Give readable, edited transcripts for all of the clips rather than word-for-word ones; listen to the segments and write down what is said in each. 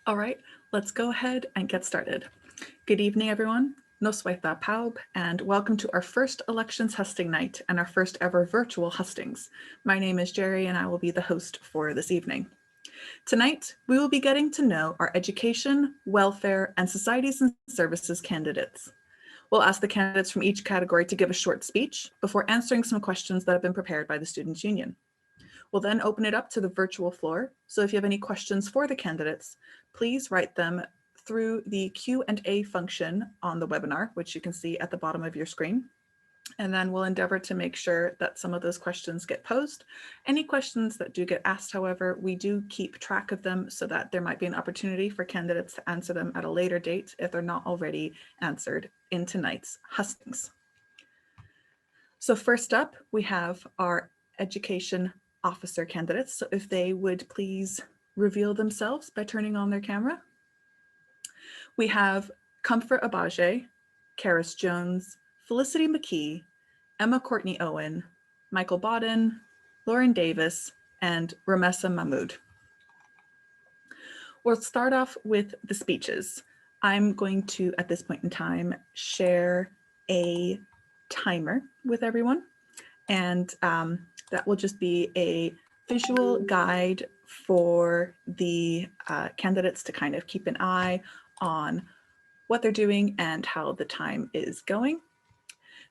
All right, let's go ahead and get started. Good evening, everyone. Noswaitha Paub, and welcome to our first elections husting night and our first ever virtual hustings. My name is Jerry, and I will be the host for this evening. Tonight, we will be getting to know our education, welfare, and societies and services candidates. We'll ask the candidates from each category to give a short speech before answering some questions that have been prepared by the Students' Union. We'll then open it up to the virtual floor. So if you have any questions for the candidates, please write them through the Q&A function on the webinar, which you can see at the bottom of your screen. And then we'll endeavor to make sure that some of those questions get posed. Any questions that do get asked, however, we do keep track of them so that there might be an opportunity for candidates to answer them at a later date if they're not already answered in tonight's hustings. So first up, we have our education officer candidates. So if they would please reveal themselves by turning on their camera. We have Comfort Abaje, Karis Jones, Felicity McKee, Emma Courtney Owen, Michael Borden, Lauren Davis, and Ramessa Mahmood. We'll start off with the speeches. I'm going to, at this point in time, share a timer with everyone. And that will just be a visual guide for the candidates to kind of keep an eye on what they're doing and how the time is going.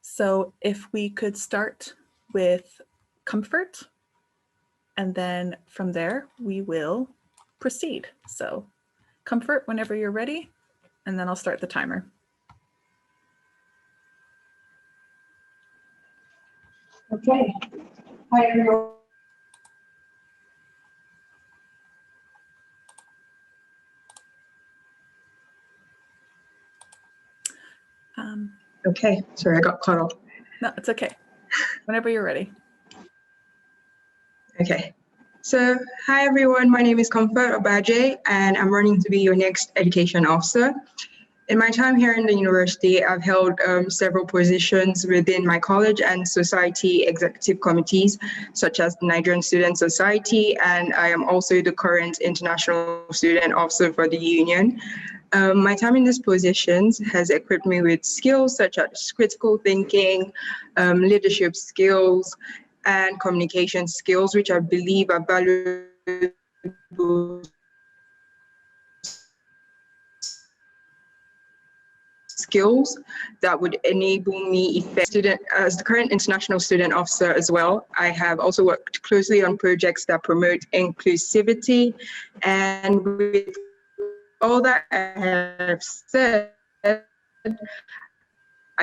So if we could start with Comfort, and then from there we will proceed. So Comfort, whenever you're ready, and then I'll start the timer. Okay. Hi, everyone. Okay, sorry, I got cut off. No, it's okay. Whenever you're ready. Okay. So, hi, everyone. My name is Comfort Abaje, and I'm running to be your next education officer. In my time here in the university, I've held several positions within my college and society executive committees, such as the Nigerian Student Society, and I am also the current international student officer for the union. My time in these positions has equipped me with skills such as critical thinking, leadership skills, and communication skills, which I believe are valuable skills that would enable me as the current international student officer as well. I have also worked closely on projects that promote inclusivity, and with all that I have said, I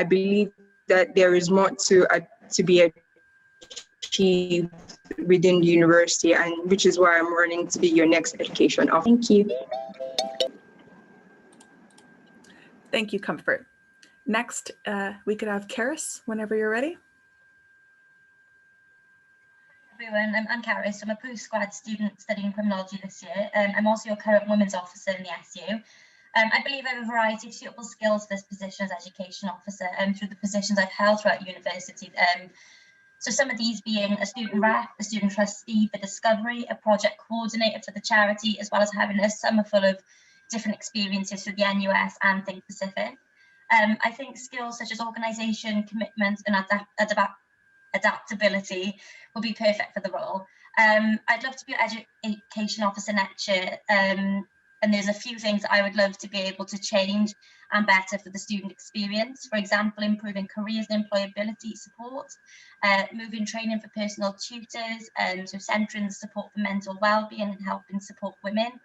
believe that there is more to be achieved within the university, and which is why I'm running to be your next education officer. Thank you. Thank you, Comfort. Next, we could have Karis, whenever you're ready. Everyone, I'm Karis. I'm a post-grad student studying criminology this year. I'm also your current women's officer in the SU. I believe I have a variety of suitable skills for this position as education officer through the positions I've held throughout university. So some of these being a student rep, a student trustee for Discovery, a project coordinator for the charity, as well as having a summer full of different experiences through the NUS and Think Pacific. I think skills such as organisation, commitment, and adaptability will be perfect for the role. I'd love to be an education officer next year, and there's a few things I would love to be able to change and better for the student experience. For example, improving careers and employability support, moving training for personal tutors, so centering the support for mental well-being and helping support women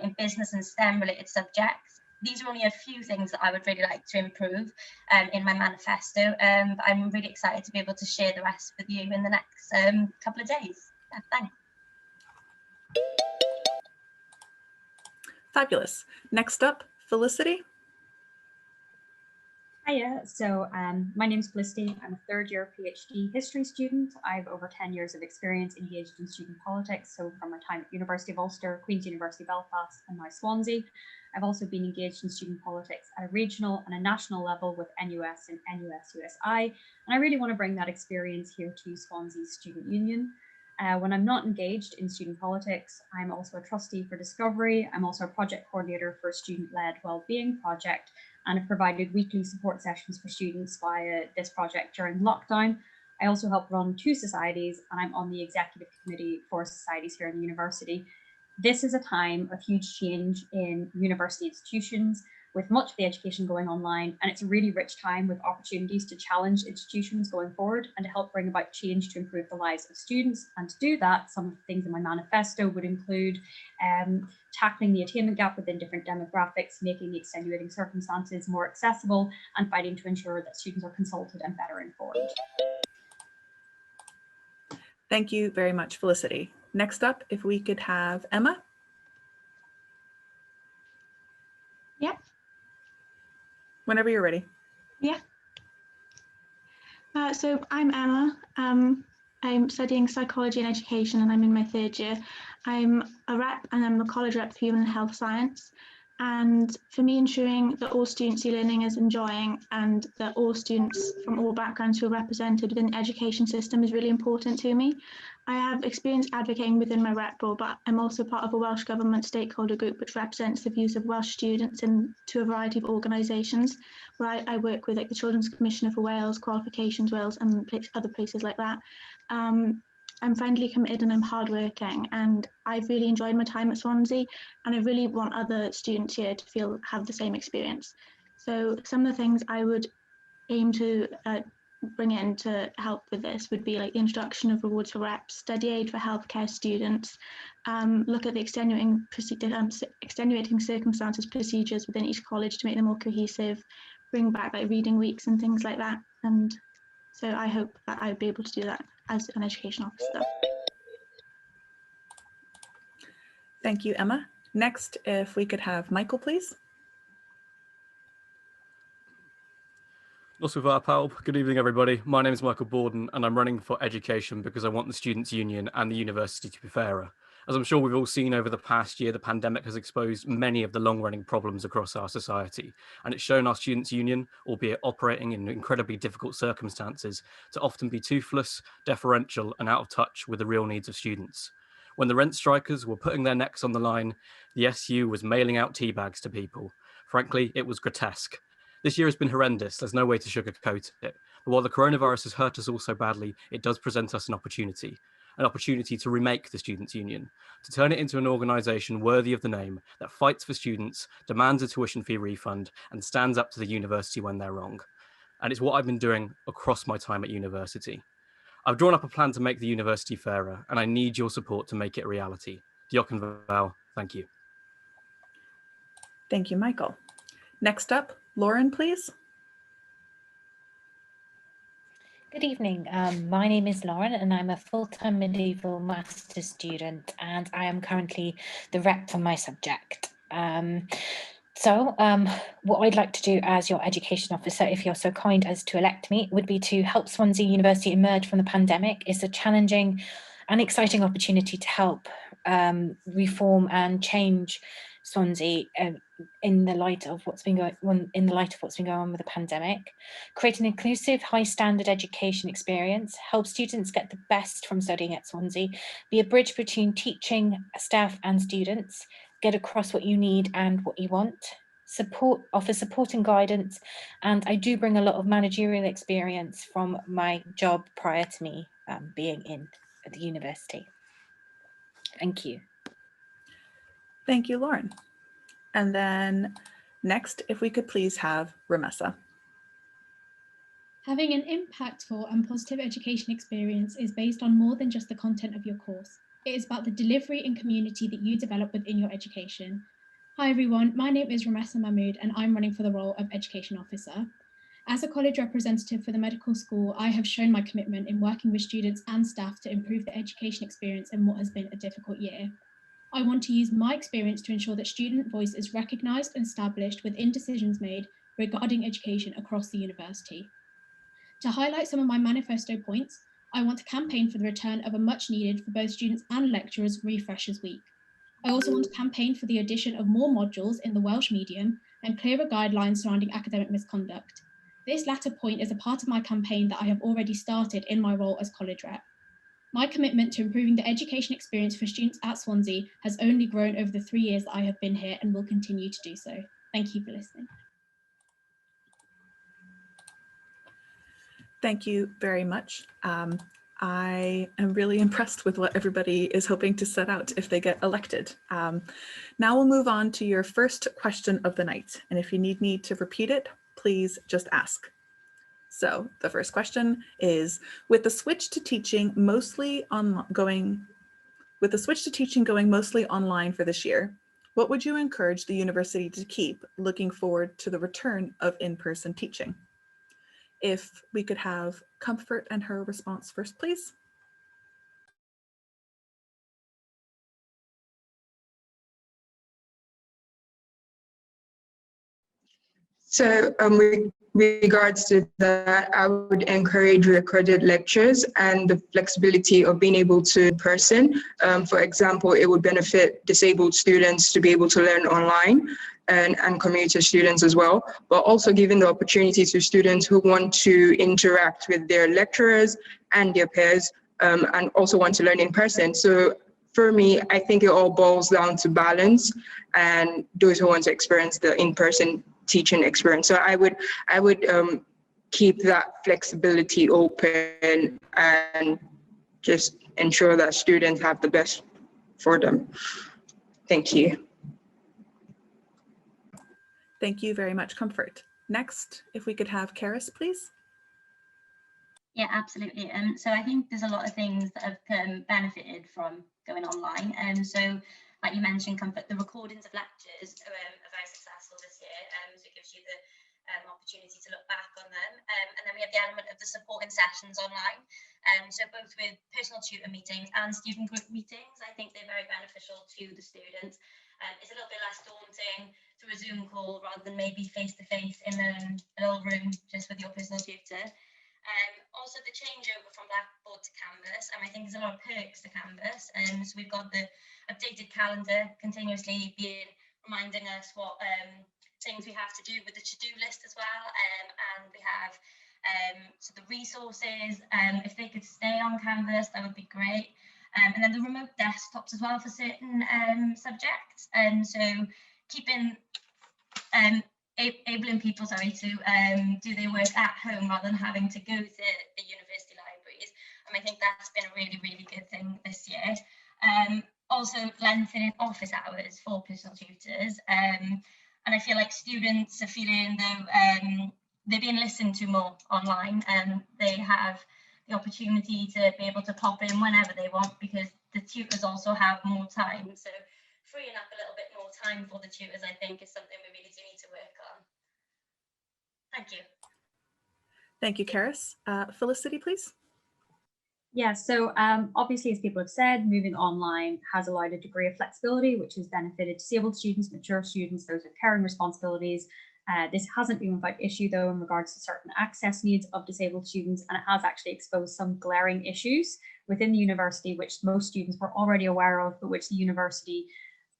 in business and STEM related subjects. These are only a few things that I would really like to improve in my manifesto. But I'm really excited to be able to share the rest with you in the next couple of days. Yeah, thanks. Fabulous. Next up, Felicity. Hiya, so my name's Felicity. I'm a third year PhD history student. I have over 10 years of experience engaged in student politics. So from my time at University of Ulster, Queen's University Belfast, and now Swansea. I've also been engaged in student politics at a regional and a national level with NUS and NUS USI. And I really want to bring that experience here to Swansea's student union. When I'm not engaged in student politics, I'm also a trustee for Discovery. I'm also a project coordinator for a student-led wellbeing project, and have provided weekly support sessions for students via this project during lockdown. I also help run 2 societies, and I'm on the executive committee for societies here in the university. This is a time of huge change in university institutions, with much of the education going online, and it's a really rich time with opportunities to challenge institutions going forward and to help bring about change to improve the lives of students. And to do that, some of the things in my manifesto would include tackling the attainment gap within different demographics, making the extenuating circumstances more accessible, and fighting to ensure that students are consulted and better informed. Thank you very much, Felicity. Next up, if we could have Emma. Yep. Whenever you're ready. Yeah. So I'm Emma. I'm studying psychology and education, and I'm in my 3rd year. I'm a rep, and I'm a college rep for human health science. And for me, ensuring that all students e-learning is enjoying and that all students from all backgrounds feel represented within the education system is really important to me. I have experience advocating within my rep role, but I'm also part of a Welsh Government stakeholder group which represents the views of Welsh students to a variety of organisations, where I work with like the Children's Commissioner for Wales, Qualifications Wales, and other places like that. I'm friendly, committed, and I'm hardworking, and I've really enjoyed my time at Swansea, and I really want other students here to have the same experience. So some of the things I would aim to bring in to help with this would be like the introduction of rewards for reps, study aid for healthcare students, look at the extenuating circumstances procedures within each college to make them more cohesive, bring back like reading weeks and things like that. And so I hope that I would be able to do that as an education officer. Thank you, Emma. Next, if we could have Michael, please. Good evening, everybody. My name is Michael Borden, and I'm running for education because I want the Students' Union and the university to be fairer. As I'm sure we've all seen over the past year, the pandemic has exposed many of the long-running problems across our society, and it's shown our Students' Union, albeit operating in incredibly difficult circumstances, to often be toothless, deferential, and out of touch with the real needs of students. When the rent strikers were putting their necks on the line, the SU was mailing out tea bags to people. Frankly, it was grotesque. This year has been horrendous, there's no way to sugarcoat it. But while the coronavirus has hurt us all so badly, it does present us an opportunity to remake the Students' Union, to turn it into an organisation worthy of the name, that fights for students, demands a tuition fee refund, and stands up to the university when they're wrong. And it's what I've been doing across my time at university. I've drawn up a plan to make the university fairer, and I need your support to make it a reality. Diolch yn fawr. Thank you. Thank you, Michael. Next up, Lauren, please. Good evening. My name is Lauren, and I'm a full-time medieval master's student, and I am currently the rep for my subject. What I'd like to do as your education officer, if you're so kind as to elect me, would be to help Swansea University emerge from the pandemic. It's a challenging and exciting opportunity to help reform and change Swansea in the light of what's been going on with the pandemic. Create an inclusive, high-standard education experience, help students get the best from studying at Swansea, be a bridge between teaching staff and students, get across what you need and what you want, offer support and guidance, and I do bring a lot of managerial experience from my job prior to me being in at the university. Thank you. Thank you, Lauren. And then next, if we could please have Ramessa. Having an impactful and positive education experience is based on more than just the content of your course. It is about the delivery and community that you develop within your education. Hi everyone, my name is Ramessa Mahmood and I'm running for the role of Education Officer. As a college representative for the medical school, I have shown my commitment in working with students and staff to improve the education experience in what has been a difficult year. I want to use my experience to ensure that student voice is recognised and established within decisions made regarding education across the university. To highlight some of my manifesto points, I want to campaign for the return of a much needed for both students and lecturers Refreshers Week. I also want to campaign for the addition of more modules in the Welsh medium and clearer guidelines surrounding academic misconduct. This latter point is a part of my campaign that I have already started in my role as college rep. My commitment to improving the education experience for students at Swansea has only grown over the 3 years that I have been here and will continue to do so. Thank you for listening. Thank you very much. I am really impressed with what everybody is hoping to set out if they get elected. Now we'll move on to your first question of the night. And if you need me to repeat it, please just ask. So the first question is, with the switch to teaching going mostly online for this year, what would you encourage the university to keep looking forward to the return of in-person teaching? If we could have Comfort and her response first, please. So with regards to that, I would encourage recorded lectures and the flexibility of being able to in person. For example, it would benefit disabled students to be able to learn online and commuter students as well, but also giving the opportunity to students who want to interact with their lecturers and their peers and also want to learn in person. So for me, I think it all boils down to balance and those who want to experience the in-person teaching experience. So I would keep that flexibility open and just ensure that students have the best for them. Thank you. Thank you very much, Comfort. Next, if we could have Karis, please. Yeah, absolutely. So I think there's a lot of things that have benefited from going online. So like you mentioned, Comfort, the recordings of lectures are very successful this year. So it gives you the opportunity to look back on them. And then we have the element of the supporting sessions online. So both with personal tutor meetings and student group meetings, I think they're very beneficial to the students. It's a little bit less daunting through a Zoom call rather than maybe face-to-face in a little room just with your personal tutor. Also the changeover from Blackboard to Canvas, and I think there's a lot of perks to Canvas. So we've got the updated calendar continuously being reminding us what things we have to do with the to-do list as well, and we have so the resources. If they could stay on Canvas, that would be great. And then the remote desktops as well for certain subjects, and so keeping enabling people to do their work at home rather than having to go to the university libraries. And I think that's been a really, really good thing this year. Also lengthening office hours for personal tutors. And I feel like students are feeling though they're being listened to more online, and they have the opportunity to be able to pop in whenever they want because the tutors also have more time. So freeing up a little bit more time for the tutors, I think, is something we really do need to work on. Thank you. Thank you, Karis. Felicity, please. Yeah, so obviously, as people have said, moving online has allowed a degree of flexibility, which has benefited disabled students, mature students, those with caring responsibilities. This hasn't been without issue, though, in regards to certain access needs of disabled students, and it has actually exposed some glaring issues within the university, which most students were already aware of, but which the university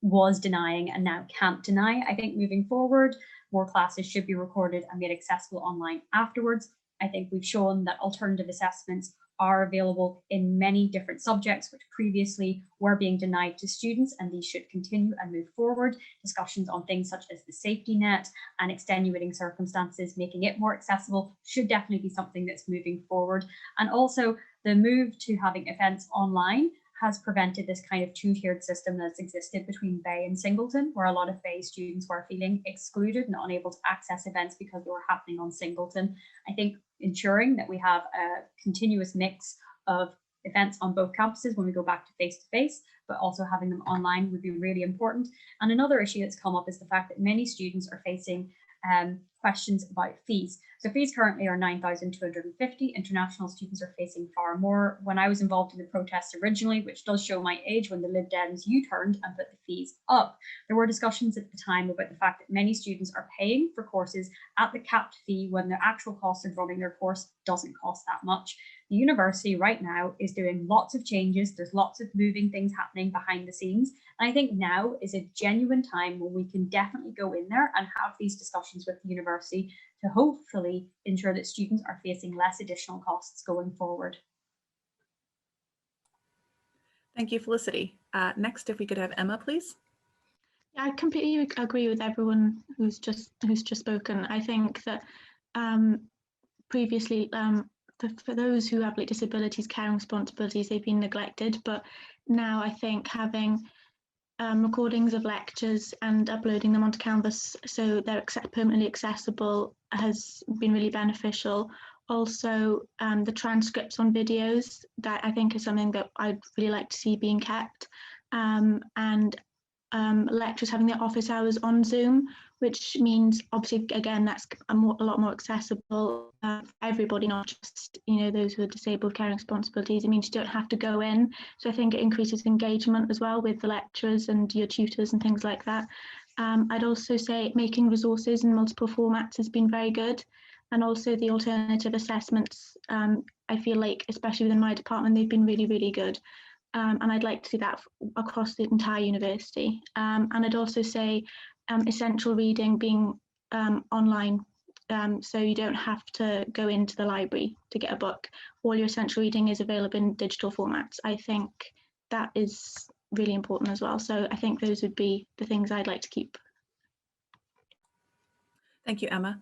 was denying and now can't deny. I think moving forward, more classes should be recorded and made accessible online afterwards. I think we've shown that alternative assessments are available in many different subjects which previously were being denied to students, and these should continue and move forward. Discussions on things such as the safety net and extenuating circumstances, making it more accessible, should definitely be something that's moving forward. And also the move to having events online has prevented this kind of two-tiered system that's existed between Bay and Singleton, where a lot of Bay students were feeling excluded and unable to access events because they were happening on Singleton. I think ensuring that we have a continuous mix of events on both campuses when we go back to face-to-face, but also having them online would be really important. And another issue that's come up is the fact that many students are facing questions about fees. So fees currently are $9,250. International students are facing far more. When I was involved in the protests originally, which does show my age, when the Lib Dems U-turned and put the fees up, there were discussions at the time about the fact that many students are paying for courses at the capped fee when the actual cost of running their course doesn't cost that much. The university right now is doing lots of changes. There's lots of moving things happening behind the scenes. And I think now is a genuine time when we can definitely go in there and have these discussions with the university to hopefully ensure that students are facing less additional costs going forward. Thank you, Felicity. Next, if we could have Emma, please. I completely agree with everyone who's just spoken. I think that previously, for those who have like disabilities, caring responsibilities, they've been neglected. But now I think having recordings of lectures and uploading them onto Canvas so they're permanently accessible has been really beneficial. Also, the transcripts on videos, that I think is something that I'd really like to see being kept. And lecturers having their office hours on Zoom, which means obviously again that's a lot more accessible for everybody, not just those who are disabled caring responsibilities. It means you don't have to go in, so I think it increases engagement as well with the lecturers and your tutors and things like that. I'd also say making resources in multiple formats has been very good, and also the alternative assessments. I feel like especially within my department they've been really good. And I'd like to see that across the entire university. And I'd also say essential reading being online, so you don't have to go into the library to get a book. All your essential reading is available in digital formats. I think that is really important as well. So I think those would be the things I'd like to keep. Thank you, Emma.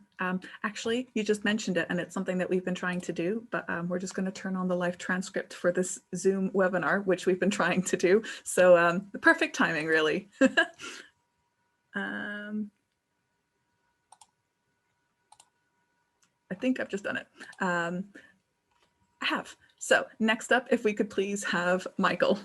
Actually, you just mentioned it, and it's something that we've been trying to do, but we're just going to turn on the live transcript for this Zoom webinar, which we've been trying to do. So the perfect timing, really. I think I've just done it. I have. So next up, if we could please have Michael.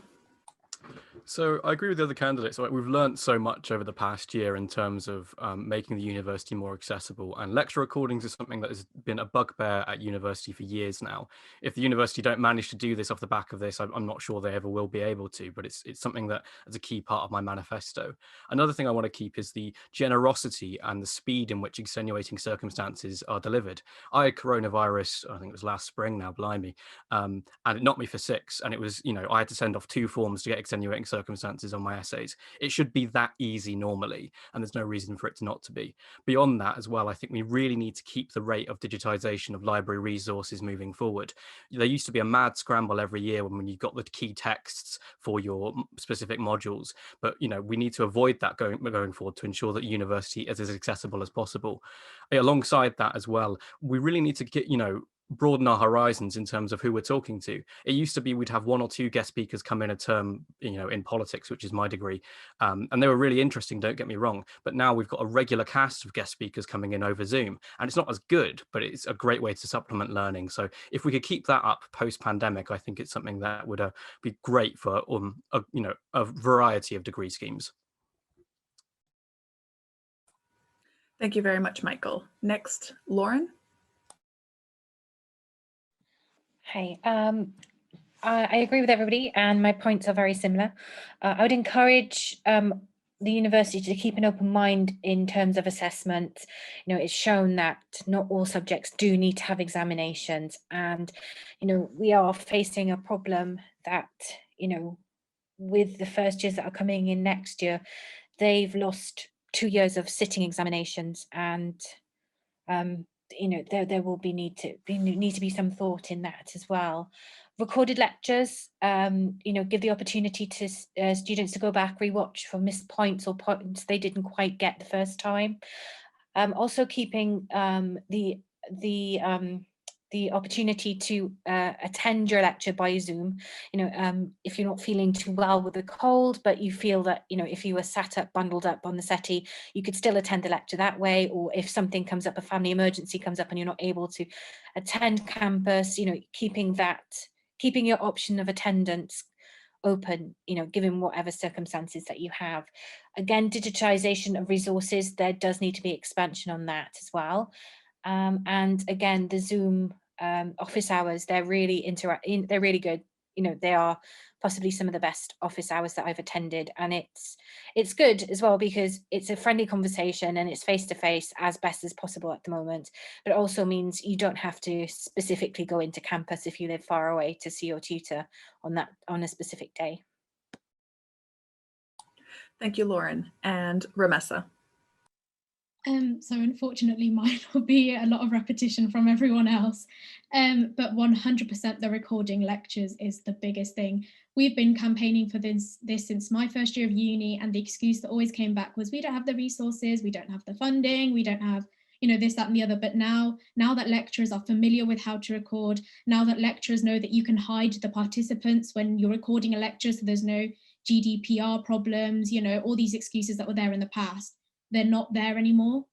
So I agree with the other candidates. We've learned so much over the past year in terms of making the university more accessible, and lecture recordings is something that has been a bugbear at university for years now. If the university don't manage to do this off the back of this, I'm not sure they ever will be able to, but it's something that is a key part of my manifesto. Another thing I want to keep is the generosity and the speed in which extenuating circumstances are delivered. I had coronavirus, I think it was last spring now, blimey, and it knocked me for 6, and it was, I had to send off 2 forms to get extenuating circumstances on my essays. It should be that easy normally, and there's no reason for it to not to be. Beyond that as well, I think we really need to keep the rate of digitization of library resources moving forward. There used to be a mad scramble every year when you got the key texts for your specific modules, but we need to avoid that going forward to ensure that university is as accessible as possible. Alongside that as well, we really need to get broaden our horizons in terms of who we're talking to. It used to be we'd have 1 or 2 guest speakers come in a term, in politics, which is my degree. And they were really interesting, don't get me wrong. But now we've got a regular cast of guest speakers coming in over Zoom. And it's not as good, but it's a great way to supplement learning. So if we could keep that up post-pandemic, I think it's something that would be great for a variety of degree schemes. Thank you very much, Michael. Next, Lauren. Hey, I agree with everybody, and my points are very similar. I would encourage the university to keep an open mind in terms of assessment. It's shown that not all subjects do need to have examinations, and we are facing a problem that with the first years that are coming in next year, they've lost 2 years of sitting examinations, and there will need to be some thought in that as well. Recorded lectures, give the opportunity to students to go back, rewatch for missed points or points they didn't quite get the first time. Also keeping the opportunity to attend your lecture by Zoom, if you're not feeling too well with a cold, but you feel that, if you were sat up, bundled up on the settee, you could still attend the lecture that way. Or if something comes up, a family emergency comes up and you're not able to attend campus, keeping your option of attendance open, given whatever circumstances that you have. Again, digitization of resources, there does need to be expansion on that as well. And again, the Zoom office hours, they're really good. They are possibly some of the best office hours that I've attended, and it's good as well because it's a friendly conversation and it's face to face as best as possible at the moment. But it also means you don't have to specifically go into campus if you live far away to see your tutor on a specific day. Thank you, Lauren. And Ramessa. So unfortunately, mine will be a lot of repetition from everyone else. But 100% the recording lectures is the biggest thing. We've been campaigning for this since my first year of uni, and the excuse that always came back was we don't have the resources, we don't have the funding, we don't have, you know, this, that, and the other. But now that lecturers are familiar with how to record, now that lecturers know that you can hide the participants when you're recording a lecture, so there's no GDPR problems, you know, all these excuses that were there in the past, they're not there anymore.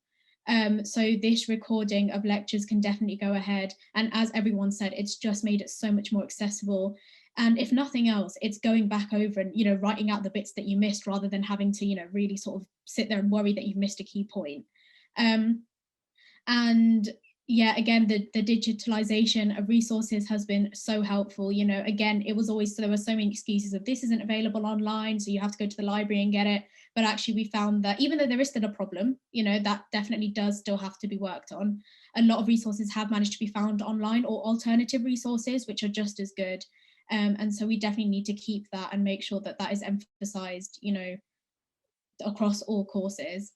So this recording of lectures can definitely go ahead. And as everyone said, it's just made it so much more accessible. And if nothing else, it's going back over and, you know, writing out the bits that you missed rather than having to, you know, really sort of sit there and worry that you've missed a key point. And yeah, again, the digitalization of resources has been so helpful. You know, again, it was always, so there were so many excuses of this isn't available online, so you have to go to the library and get it. But actually we found that even though there is still a problem, you know, that definitely does still have to be worked on. A lot of resources have managed to be found online, or alternative resources, which are just as good. And so we definitely need to keep that and make sure that that is emphasized, you know, across all courses.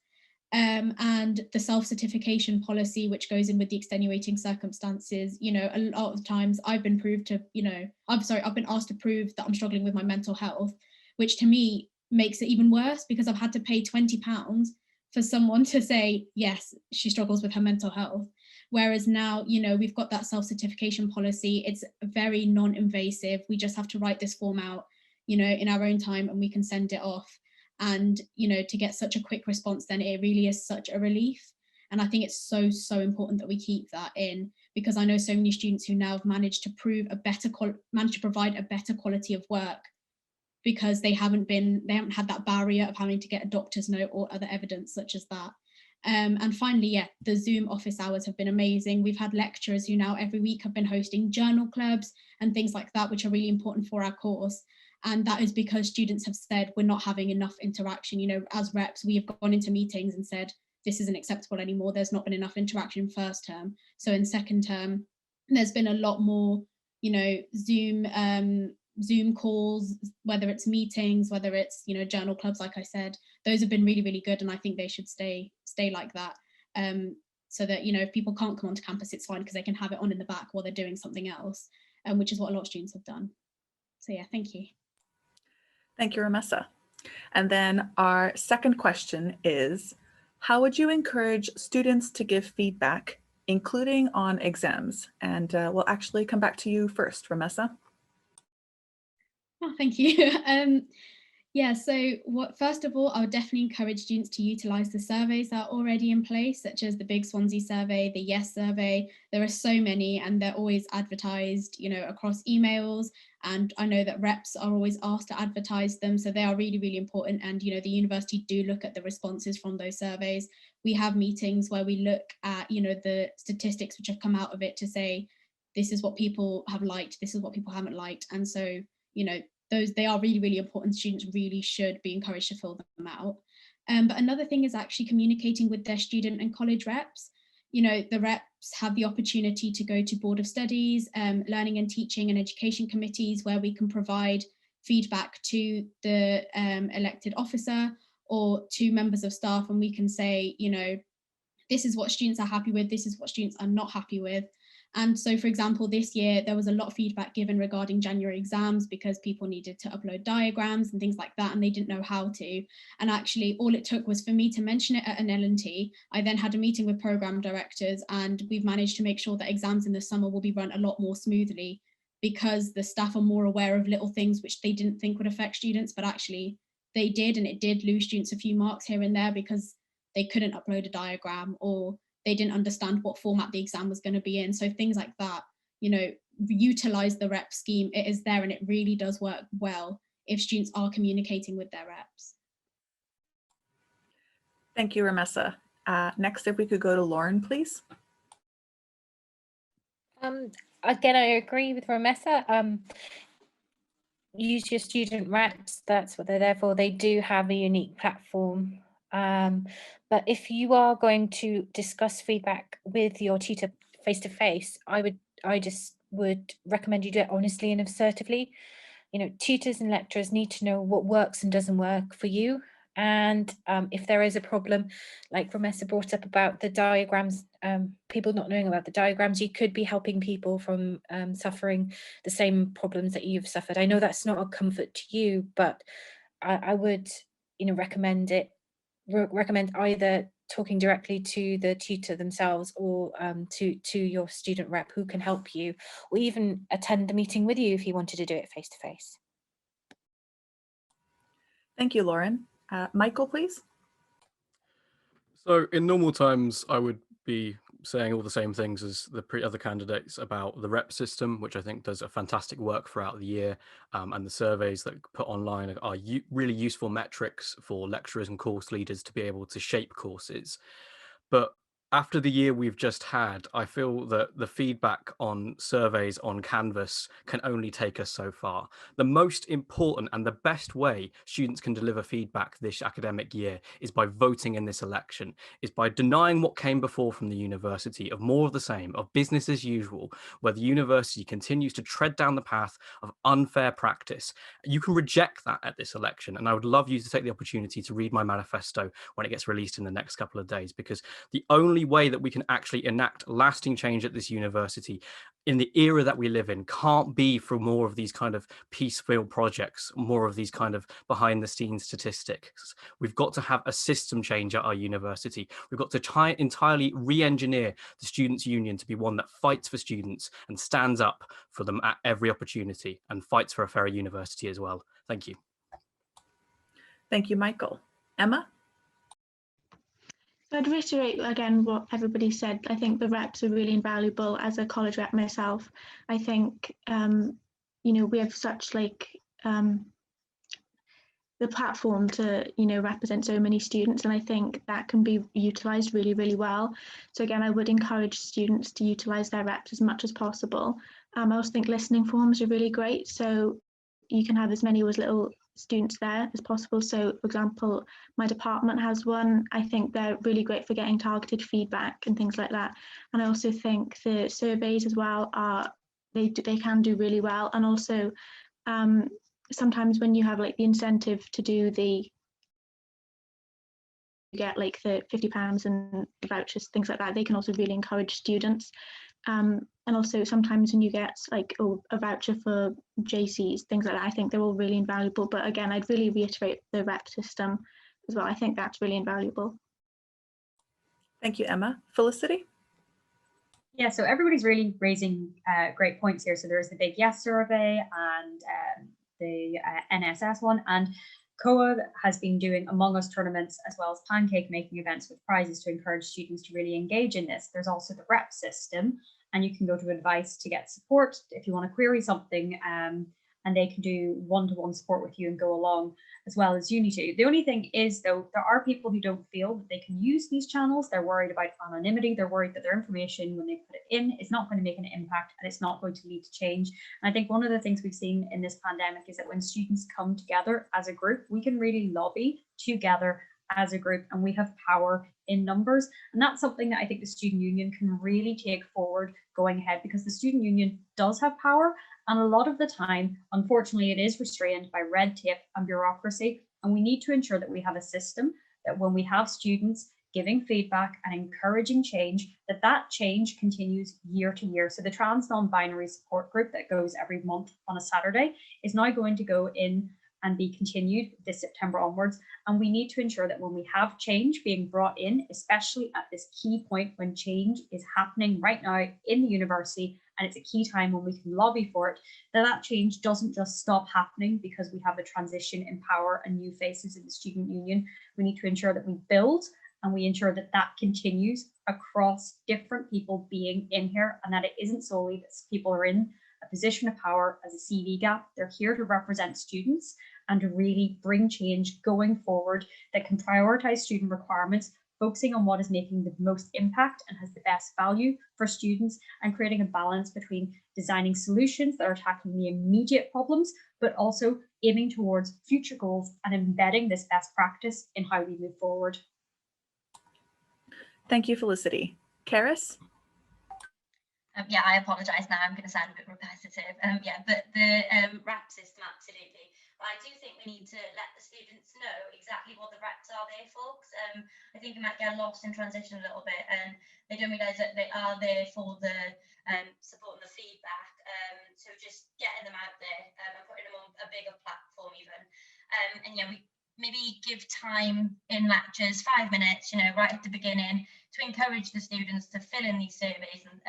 And the self-certification policy, which goes in with the extenuating circumstances, you know, a lot of times I've been proved to, you know, I've been asked to prove that I'm struggling with my mental health, which to me makes it even worse because I've had to pay £20 for someone to say, yes, she struggles with her mental health. Whereas now, you know, we've got that self-certification policy. It's very non-invasive. We just have to write this form out, you know, in our own time, and we can send it off. And, you know, to get such a quick response, then it really is such a relief. And I think it's so, so important that we keep that in, because I know so many students who now have managed to provide a better quality of work because they haven't had that barrier of having to get a doctor's note or other evidence such as that. And finally, yeah, the Zoom office hours have been amazing. We've had lecturers who now every week have been hosting journal clubs and things like that, which are really important for our course. And that is because students have said we're not having enough interaction. You know, as reps, we have gone into meetings and said, this isn't acceptable anymore. There's not been enough interaction in first term. So in second term, there's been a lot more, you know, Zoom calls, whether it's meetings, whether it's, you know, journal clubs, like I said, those have been really, really good. And I think they should stay like that. So that, you know, if people can't come onto campus, it's fine because they can have it on in the back while they're doing something else, which is what a lot of students have done. So yeah, thank you. Thank you, Ramessa. And then our second question is, how would you encourage students to give feedback, including on exams? And we'll actually come back to you first, Ramessa. Oh, thank you. Yeah, so first of all, I would definitely encourage students to utilise the surveys that are already in place, such as the Big Swansea survey, the Yes survey. There are so many, and they're always advertised, you know, across emails. And I know that reps are always asked to advertise them, so they are really, really important. And, you know, the university do look at the responses from those surveys. We have meetings where we look at, you know, the statistics which have come out of it to say, this is what people have liked, this is what people haven't liked. And so, you know, they are really, really important. Students really should be encouraged to fill them out. But another thing is actually communicating with their student and college reps. You know, the reps have the opportunity to go to Board of Studies, learning and teaching and education committees, where we can provide feedback to the elected officer or to members of staff, and we can say, you know, this is what students are happy with, this is what students are not happy with. And so, for example, this year, there was a lot of feedback given regarding January exams because people needed to upload diagrams and things like that, and they didn't know how to. And actually, all it took was for me to mention it at an L&T. I then had a meeting with program directors, and we've managed to make sure that exams in the summer will be run a lot more smoothly because the staff are more aware of little things which they didn't think would affect students, but actually they did, and it did lose students a few marks here and there because they couldn't upload a diagram or they didn't understand what format the exam was going to be in. So things like that, you know, utilize the rep scheme. It is there and it really does work well if students are communicating with their reps. Thank you, Ramessa. Next, if we could go to Lauren, please. Again, I agree with Ramessa. Use your student reps. That's what they're there for. They do have a unique platform. But if you are going to discuss feedback with your tutor face-to-face, I just would recommend you do it honestly and assertively. You know, tutors and lecturers need to know what works and doesn't work for you And if there is a problem, like Romessa brought up about the diagrams, people not knowing about the diagrams, you could be helping people from suffering the same problems that you've suffered. I know that's not a comfort to you, but I would, recommend either talking directly to the tutor themselves or to your student rep who can help you, or even attend the meeting with you if you wanted to do it face to face. Thank you, Lauren. Michael, please. So in normal times, I would be saying all the same things as the other candidates about the rep system, which I think does a fantastic work throughout the year, and the surveys that put online are really useful metrics for lecturers and course leaders to be able to shape courses. But after the year we've just had, I feel that the feedback on surveys on Canvas can only take us so far. The most important and the best way students can deliver feedback this academic year is by voting in this election, is by denying what came before from the university of more of the same, of business as usual, where the university continues to tread down the path of unfair practice. You can reject that at this election, and I would love you to take the opportunity to read my manifesto when it gets released in the next couple of days, because the only way that we can actually enact lasting change at this university in the era that we live in can't be through more of these kind of piecemeal projects, more of these kind of behind the scenes statistics. We've got to have a system change at our university. We've got to entirely re-engineer the Students' Union to be one that fights for students and stands up for them at every opportunity and fights for a fairer university as well. Thank you. Thank you, Michael. Emma? So I'd reiterate again what everybody said. I think the reps are really invaluable. As a college rep myself, I think we have such the platform to represent so many students, and I think that can be utilized really, really well. So again, I would encourage students to utilize their reps as much as possible. I also think listening forums are really great, so you can have as many or as little students there as possible. So for example, my department has one. I think they're really great for getting targeted feedback and things like that. And I also think the surveys as well they can do really well. And also sometimes when you have the incentive to do you get the £50 and vouchers, things like that, they can also really encourage students. And also sometimes when you get a voucher for JCs, things like that, I think they're all really invaluable. But again, I'd really reiterate the rep system as well. I think that's really invaluable. Thank you, Emma. Felicity? Yeah, so everybody's really raising great points here. So there's the Big Yes survey and the NSS one, and COA has been doing Among Us tournaments as well as pancake making events with prizes to encourage students to really engage in this. There's also the rep system, and you can go to advice to get support if you want to query something, and they can do one-to-one support with you and go along as well as you need to. The only thing is, though, there are people who don't feel that they can use these channels. They're worried about anonymity. They're worried that their information, when they put it in, is not going to make an impact and it's not going to lead to change. And I think one of the things we've seen in this pandemic is that when students come together as a group, we can really lobby together as a group, and we have power in numbers. And that's something that I think the Student Union can really take forward going ahead, because the Student Union does have power, and a lot of the time, unfortunately, it is restrained by red tape and bureaucracy. And we need to ensure that we have a system that when we have students giving feedback and encouraging change, that change continues year to year. So the trans non-binary support group that goes every month on a Saturday is now going to go in and be continued this September onwards. And we need to ensure that when we have change being brought in, especially at this key point when change is happening right now in the university, and it's a key time when we can lobby for it, that change doesn't just stop happening because we have a transition in power and new faces in the Student Union. We need to ensure that we build and we ensure that continues across different people being in here, and that it isn't solely that people are in a position of power as a CV gap. They're here to represent students and to really bring change going forward that can prioritize student requirements, focusing on what is making the most impact and has the best value for students, and creating a balance between designing solutions that are tackling the immediate problems, but also aiming towards future goals and embedding this best practice in how we move forward. Thank you, Felicity. Karis? Yeah, I apologise now, I'm going to sound a bit repetitive. Yeah, but the RAP system, absolutely. But I do think we need to let the students know exactly exactly what the reps are there for. I think it might get lost in transition a little bit, and they don't realise that they are there for the support and the feedback. So just getting them out there and putting them on a bigger platform even. And yeah, we maybe give time in lectures, 5 minutes, right at the beginning, to encourage the students to fill in these surveys and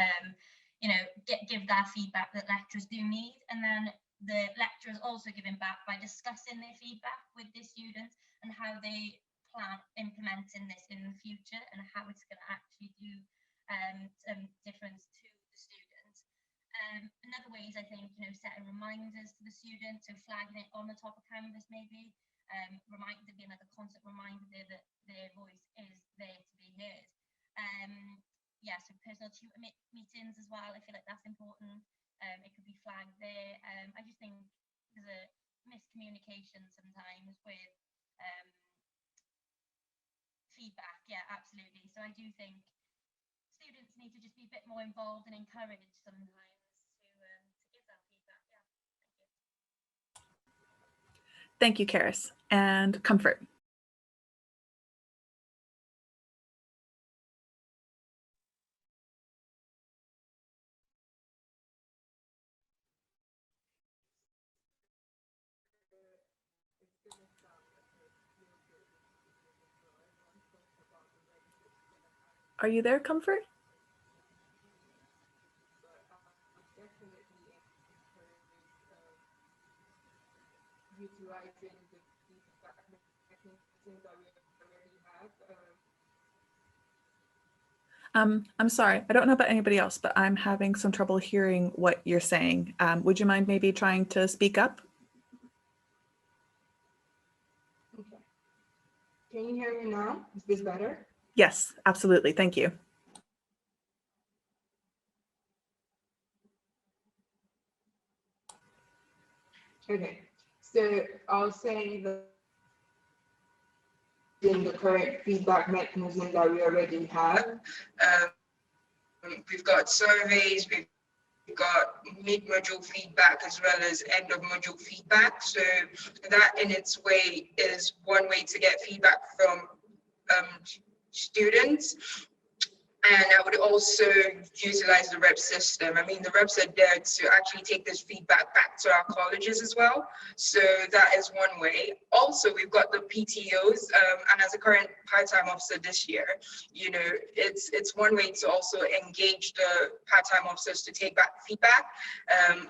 give that feedback that lecturers do need. And then the lecturers also giving back by discussing their feedback with the students and how they plan implementing this in the future and how it's going to actually do some difference to the students. Another way is, I think, setting reminders to the students, so flagging it on the top of Canvas maybe, being like a constant reminder there that their voice is there to be heard. Yeah, so personal tutor meetings as well, I feel like that's important. It could be flagged there. I just think there's a miscommunication sometimes with feedback. Yeah, absolutely. So I do think students need to just be a bit more involved and encouraged sometimes to give that feedback. Yeah, Thank you, Karis. And Comfort. Are you there, Comfort? Utilizing the feedback mechanisms that we already have. I'm sorry, I don't know about anybody else, but I'm having some trouble hearing what you're saying. Would you mind maybe trying to speak up? Okay. Can you hear me now? Is this better? Yes, absolutely. Thank you. Okay, so I'll say that in the current feedback mechanism that we already have, we've got surveys, we've got mid-module feedback as well as end-of-module feedback. So that in its way is one way to get feedback from students. And I would also utilize the rep system. I mean, the reps are there to actually take this feedback back to our colleges as well. So that is one way. Also, we've got the PTOs, and as a current part-time officer this year, it's one way to also engage the part-time officers to take back feedback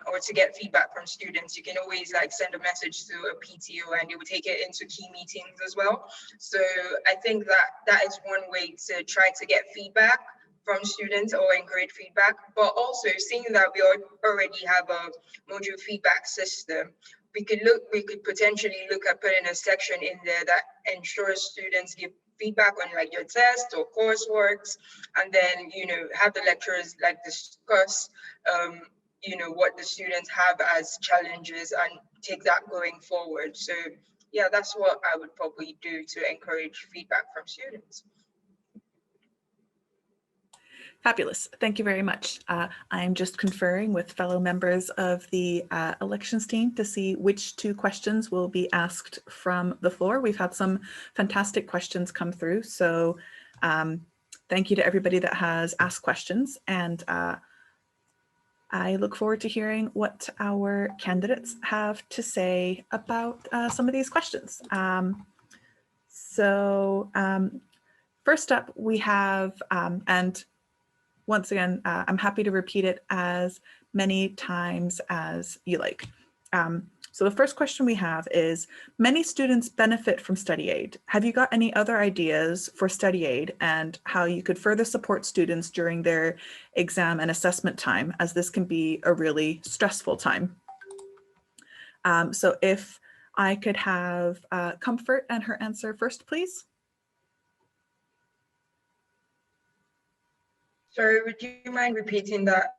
or to get feedback from students. You can always send a message to a PTO and they will take it into key meetings as well. So I think that is one way to try to get feedback from students or encourage feedback, but also seeing that we already have a module feedback system, we could potentially look at putting a section in there that ensures students give feedback on your test or coursework, and then have the lecturers discuss what the students have as challenges and take that going forward. So yeah, that's what I would probably do to encourage feedback from students. Fabulous. Thank you very much. I'm just conferring with fellow members of the elections team to see which 2 questions will be asked from the floor. We've had some fantastic questions come through. So thank you to everybody that has asked questions. And I look forward to hearing what our candidates have to say about some of these questions. First up, we have, and once again, I'm happy to repeat it as many times as you like. So the first question we have is, many students benefit from study aid. Have you got any other ideas for study aid and how you could further support students during their exam and assessment time, as this can be a really stressful time? So if I could have Comfort and her answer first, please. Sorry, would you mind repeating that,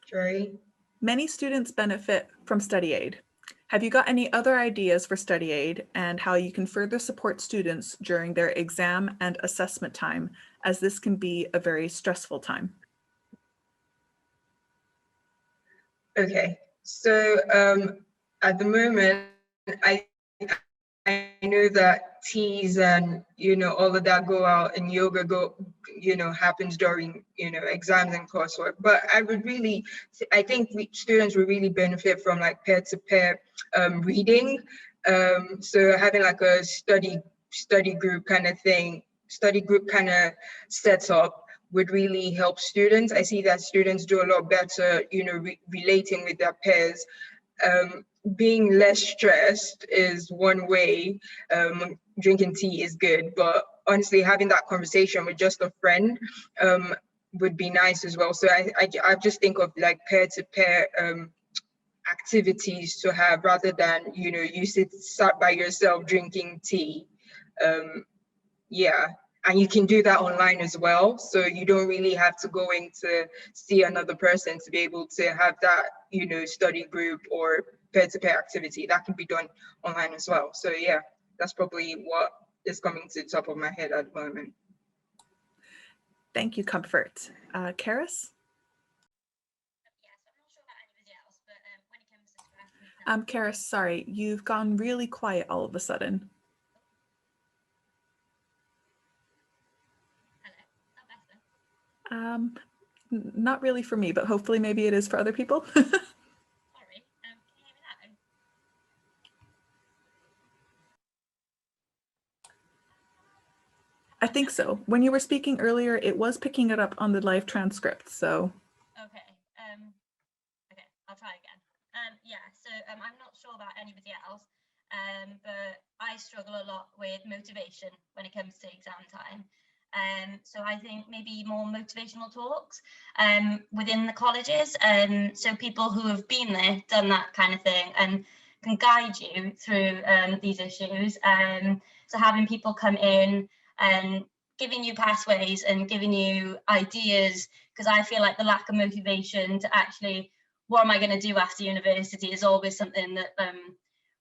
Jerry? Many students benefit from study aid. Have you got any other ideas for study aid and how you can further support students during their exam and assessment time, as this can be a very stressful time? Okay, so at the moment, I know that teas and, all of that go out, and yoga happens during, exams and coursework. But I think students will really benefit from like peer-to-peer reading. So having like a study group kind of thing, set up would really help students. I see that students do a lot better, relating with their peers. Being less stressed is one way. Drinking tea is good, but honestly, having that conversation with just a friend would be nice as well. So I just think of like peer-to-peer activities to have, rather than you sat by yourself drinking tea. Yeah, and you can do that online as well, so you don't really have to go in to see another person to be able to have that study group or peer-to-peer activity. That can be done online as well. So yeah, that's probably what is coming to the top of my head at the moment. Thank you, Comfort. Karis? Karis, sorry, you've gone really quiet all of a sudden. Not really for me, but hopefully maybe it is for other people. Sorry, can you hear me now? I think so. When you were speaking earlier, it was picking it up on the live transcript, so. Okay, okay, I'll try again. Yeah, so I'm not sure about anybody else, but I struggle a lot with motivation when it comes to exam time. So I think maybe more motivational talks within the colleges, so people who have been there, done that kind of thing, and can guide you through these issues. So having people come in and giving you pathways and giving you ideas, because I feel like the lack of motivation to actually, what am I going to do after university, is always something that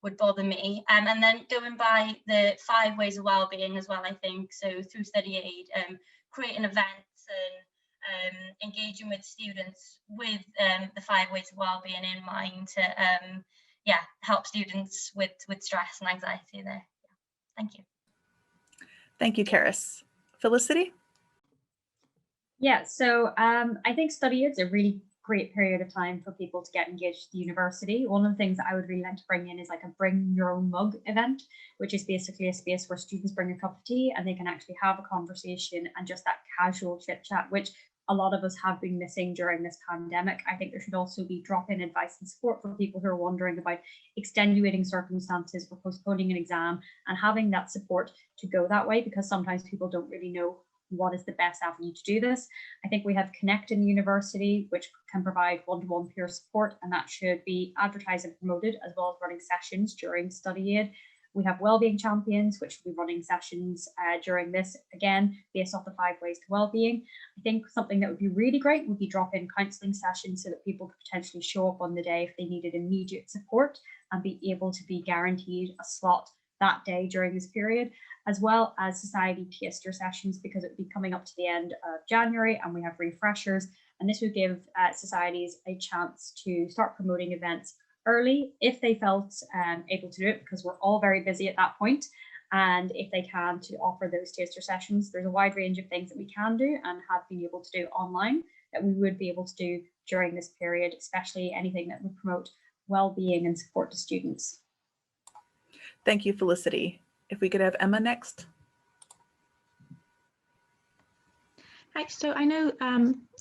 would bother me. And then going by the 5 ways of wellbeing as well, I think, so through study aid, creating events and engaging with students with the 5 ways of wellbeing in mind to help students with stress and anxiety there. Yeah. Thank you. Thank you, Karis. Felicity? Yeah, so I think study aid's a really great period of time for people to get engaged at the university. One of the things that I would really like to bring in is like a bring your own mug event, which is basically a space where students bring a cup of tea and they can actually have a conversation and just that casual chit chat, which a lot of us have been missing during this pandemic. I think there should also be drop-in advice and support for people who are wondering about extenuating circumstances or postponing an exam, and having that support to go that way, because sometimes people don't really know what is the best avenue to do this. I think we have Connect in the university, which can provide one-to-one peer support, and that should be advertised and promoted, as well as running sessions during study aid. We have Wellbeing Champions, which will be running sessions during this, again, based off the 5 ways to wellbeing. I think something that would be really great would be drop-in counselling sessions, so that people could potentially show up on the day if they needed immediate support and be able to be guaranteed a slot that day during this period, as well as society taster sessions, because it would be coming up to the end of January and we have refreshers, and this would give societies a chance to start promoting events early if they felt able to do it, because we're all very busy at that point. And if they can, to offer those taster sessions. There's a wide range of things that we can do and have been able to do online that we would be able to do during this period, especially anything that would promote well-being and support to students. Thank you, Felicity. If we could have Emma next. Hi, so I know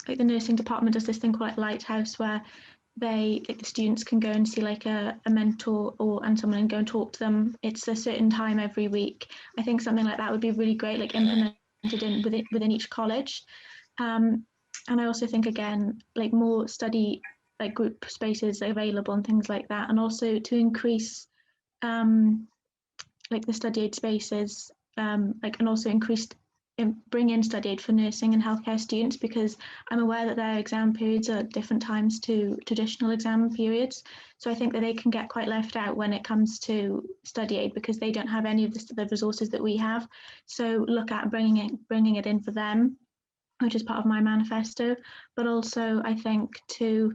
like the nursing department does this thing called like Lighthouse, where the students can go and see like a mentor and someone and go and talk to them. It's a certain time every week. I think something like that would be really great, like implemented within each college. And I also think, again, like more study like group spaces available and things like that, and also to increase like the study aid spaces, and also bring in study aid for nursing and healthcare students, because I'm aware that their exam periods are at different times to traditional exam periods. So I think that they can get quite left out when it comes to study aid, because they don't have any of the resources that we have. So look at bringing it in for them, which is part of my manifesto. But also I think to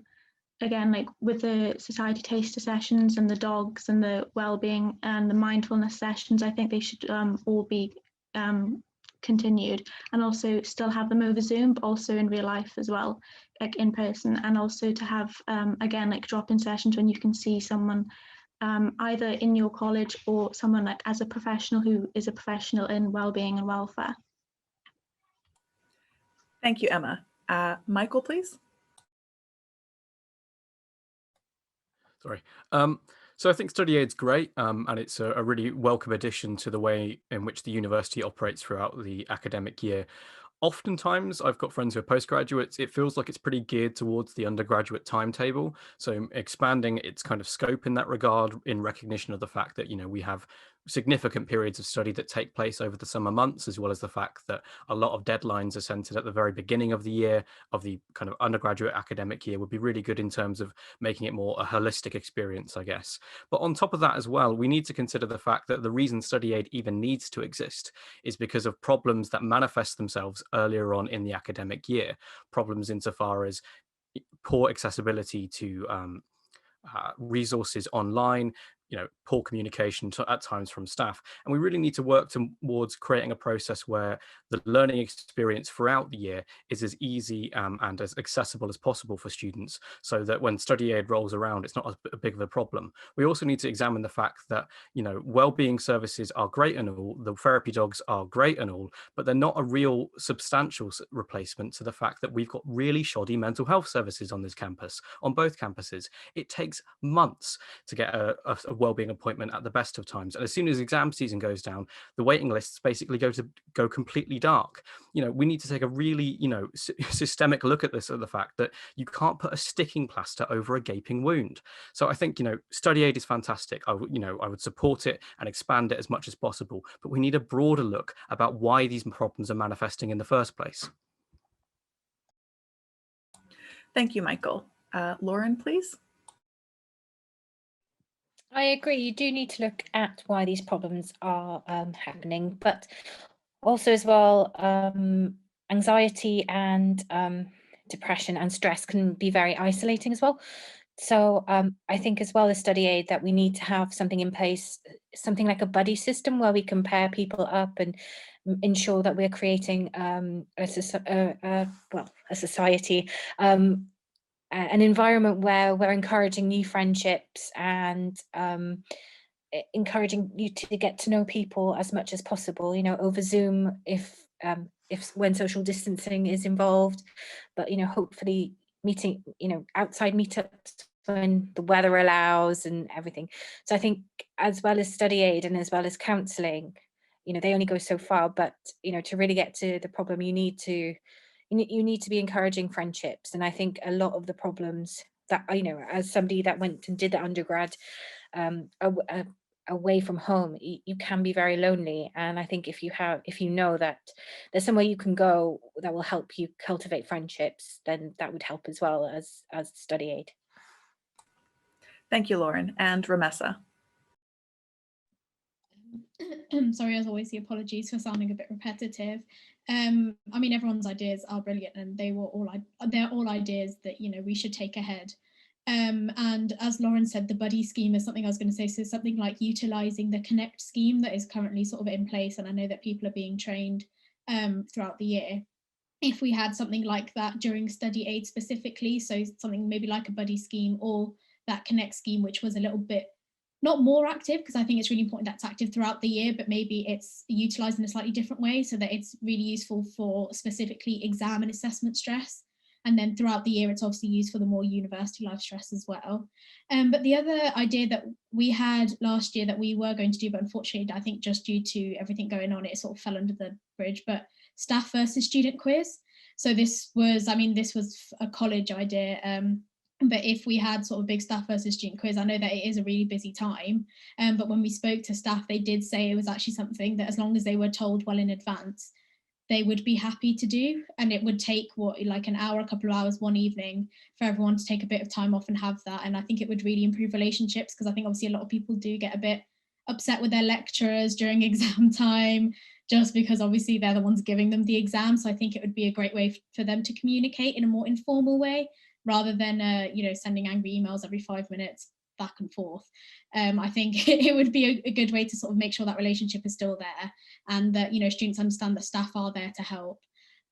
again, like with the society taster sessions and the dogs and the well-being and the mindfulness sessions, I think they should all be continued, and also still have them over Zoom, but also in real life as well, like in person, and also to have again, like drop-in sessions when you can see someone either in your college or someone like as a professional who is a professional in well-being and welfare. Thank you, Emma. Michael, please. Sorry. So I think study aid's great, and it's a really welcome addition to the way in which the university operates throughout the academic year. Oftentimes, I've got friends who are postgraduates, it feels like it's pretty geared towards the undergraduate timetable. So expanding its kind of scope in that regard, in recognition of the fact that, we have significant periods of study that take place over the summer months, as well as the fact that a lot of deadlines are centered at the very beginning of the year, of the kind of undergraduate academic year, would be really good in terms of making it more a holistic experience, I guess. But on top of that as well, we need to consider the fact that the reason study aid even needs to exist is because of problems that manifest themselves earlier on in the academic year, problems insofar as poor accessibility to resources online, poor communication at times from staff. And we really need to work towards creating a process where the learning experience throughout the year is as easy and as accessible as possible for students, so that when study aid rolls around, it's not as big of a problem. We also need to examine the fact that, well-being services are great and all, the therapy dogs are great and all, but they're not a real substantial replacement to the fact that we've got really shoddy mental health services on this campus, on both campuses. It takes months to get a wellbeing appointment at the best of times, and as soon as exam season goes down, the waiting lists basically go completely dark. We need to take a really systemic look at this, at the fact that you can't put a sticking plaster over a gaping wound. So I think study aid is fantastic. I would support it and expand it as much as possible, but we need a broader look about why these problems are manifesting in the first place. Thank you, Michael. Lauren, please. I agree. You do need to look at why these problems are happening, but also as well, anxiety and depression and stress can be very isolating as well. So I think as well as study aid, that we need to have something in place, something like a buddy system where we can pair people up and ensure that we're creating a society, an environment where we're encouraging new friendships and encouraging you to get to know people as much as possible, over Zoom if when social distancing is involved, but hopefully meeting, outside meetups when the weather allows and everything. So I think as well as study aid and as well as counselling, they only go so far, but to really get to the problem, you need to be encouraging friendships. And I think a lot of the problems that, as somebody that went and did the undergrad away from home, you can be very lonely. And I think if you know that there's somewhere you can go that will help you cultivate friendships, then that would help as well as study aid. Thank you, Lauren. And Ramessa. Sorry, as always, the apologies for sounding a bit repetitive. Everyone's ideas are brilliant, and they're all ideas that we should take ahead. And as Lauren said, the buddy scheme is something I was going to say. So something like utilising the Connect scheme that is currently sort of in place, and I know that people are being trained throughout the year. If we had something like that during study aid specifically, so something maybe like a buddy scheme or that Connect scheme, which was a little bit not more active, because I think it's really important that's active throughout the year, but maybe it's utilised in a slightly different way so that it's really useful for specifically exam and assessment stress. And then throughout the year, it's obviously used for the more university life stress as well. But the other idea that we had last year that we were going to do, but unfortunately, I think just due to everything going on, it sort of fell under the bridge, but staff versus student quiz. So this was a college idea, but if we had sort of big staff versus student quiz, I know that it is a really busy time, but when we spoke to staff, they did say it was actually something that as long as they were told well in advance, they would be happy to do. And it would take like an hour, a couple of hours one evening for everyone to take a bit of time off and have that. And I think it would really improve relationships, because I think obviously a lot of people do get a bit upset with their lecturers during exam time, just because obviously they're the ones giving them the exam. So I think it would be a great way for them to communicate in a more informal way. rather than sending angry emails every 5 minutes back and forth. I think it would be a good way to sort of make sure that relationship is still there, and that students understand that staff are there to help.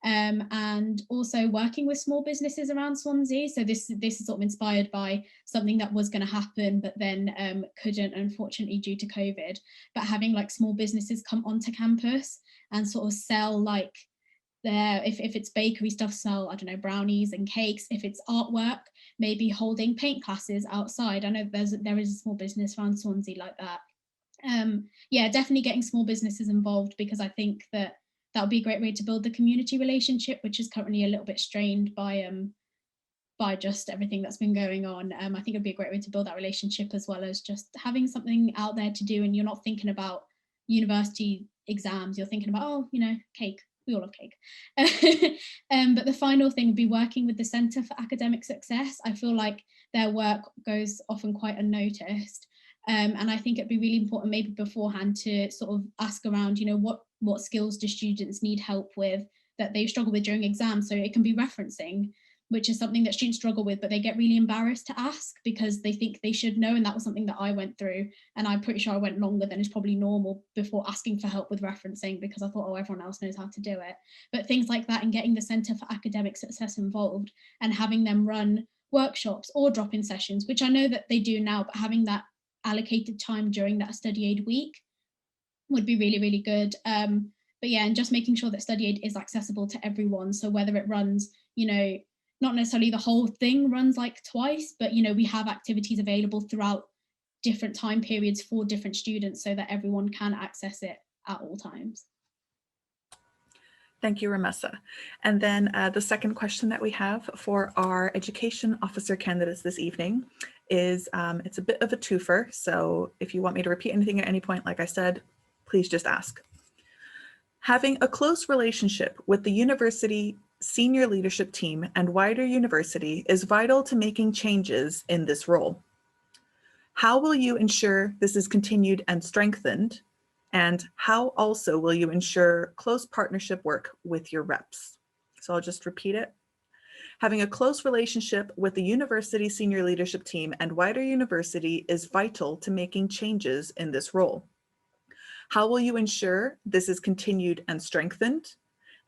And also working with small businesses around Swansea. So this is sort of inspired by something that was going to happen, but then couldn't, unfortunately, due to COVID. But having like small businesses come onto campus and sort of sell like if it's bakery stuff, sell, I don't know, brownies and cakes. If it's artwork, maybe holding paint classes outside. I know there is a small business around Swansea like that. Yeah, definitely getting small businesses involved, because I think that would be a great way to build the community relationship, which is currently a little bit strained by just everything that's been going on. I think it'd be a great way to build that relationship, as well as just having something out there to do, and you're not thinking about university exams, you're thinking about, cake. We all love cake. But the final thing would be working with the Centre for Academic Success. I feel like their work goes often quite unnoticed. And I think it'd be really important maybe beforehand to sort of ask around, what skills do students need help with that they struggle with during exams. So it can be referencing, which is something that students struggle with, but they get really embarrassed to ask because they think they should know. And that was something that I went through. And I'm pretty sure I went longer than is probably normal before asking for help with referencing, because I thought, oh, everyone else knows how to do it. But things like that, and getting the Centre for Academic Success involved and having them run workshops or drop-in sessions, which I know that they do now, but having that allocated time during that study aid week would be really, really good. But yeah, and just making sure that study aid is accessible to everyone. So whether it runs, not necessarily the whole thing runs like twice, but we have activities available throughout different time periods for different students so that everyone can access it at all times. Thank you, Ramessa. And then the second question that we have for our education officer candidates this evening is, it's a bit of a twofer. So if you want me to repeat anything at any point, like I said, please just ask. Having a close relationship with the university senior leadership team and wider university is vital to making changes in this role. How will you ensure this is continued and strengthened? And how also will you ensure close partnership work with your reps? So I'll just repeat it. Having a close relationship with the university senior leadership team and wider university is vital to making changes in this role. How will you ensure this is continued and strengthened?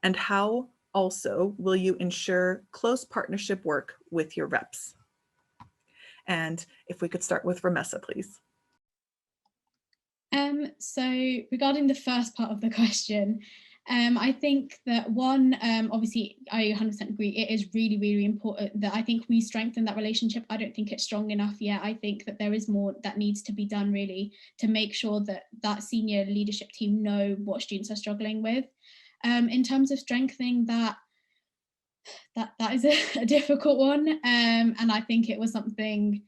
And how also will you ensure close partnership work with your reps? And if we could start with Ramessa, please. So regarding the first part of the question, I think that one, obviously, I 100% agree. It is really, really important that I think we strengthen that relationship. I don't think it's strong enough yet. I think that there is more that needs to be done, really, to make sure that that senior leadership team know what students are struggling with. In terms of strengthening that is a difficult one. And I think it was something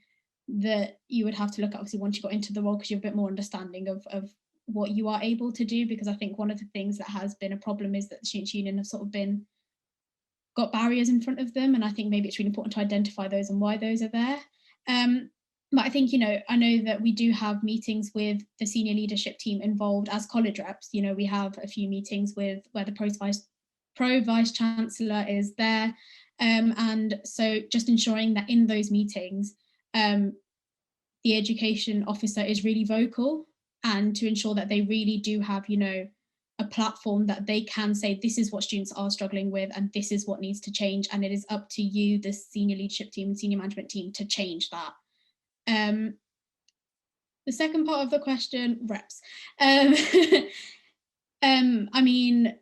that you would have to look at, obviously, once you got into the role, because you have a bit more understanding of what you are able to do. Because I think one of the things that has been a problem is that the Students' Union have sort of got barriers in front of them. And I think maybe it's really important to identify those and why those are there. But I think, I know that we do have meetings with the senior leadership team involved as college reps. We have a few meetings where the Pro Vice Chancellor is there. And so just ensuring that in those meetings, the education officer is really vocal, and to ensure that they really do have, a platform that they can say, this is what students are struggling with, and this is what needs to change. And it is up to you, the senior leadership team and senior management team, to change that. The second part of the question, reps. I mean,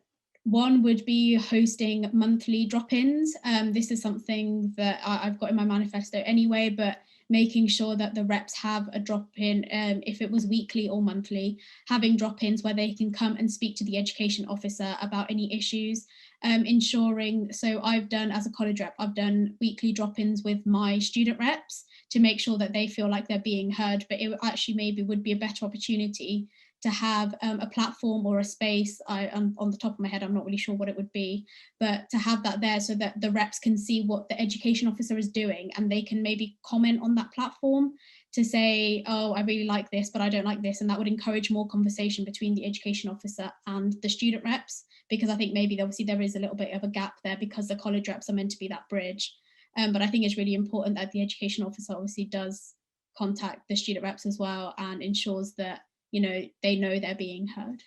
one would be hosting monthly drop-ins. This is something that I've got in my manifesto anyway, but making sure that the reps have a drop-in, if it was weekly or monthly, having drop-ins where they can come and speak to the education officer about any issues, ensuring, so I've done, as a college rep, I've done weekly drop-ins with my student reps to make sure that they feel like they're being heard, but it actually maybe would be a better opportunity to have a platform or a space, on the top of my head, I'm not really sure what it would be, but to have that there so that the reps can see what the education officer is doing, and they can maybe comment on that platform to say, oh, I really like this, but I don't like this. And that would encourage more conversation between the education officer and the student reps, because I think maybe obviously there is a little bit of a gap there because the college reps are meant to be that bridge. But I think it's really important that the education officer obviously does contact the student reps as well and ensures that, they know they're being heard.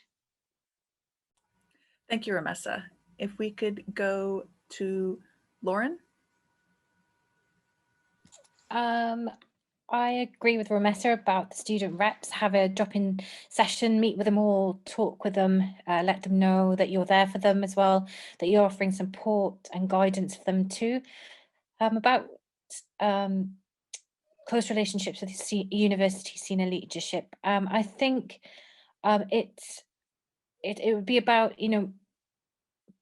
Thank you, Ramessa. If we could go to Lauren. I agree with Ramessa about the student reps. Have a drop-in session, meet with them all, talk with them, let them know that you're there for them as well, that you're offering support and guidance for them too. About close relationships with university senior leadership. I think it would be about,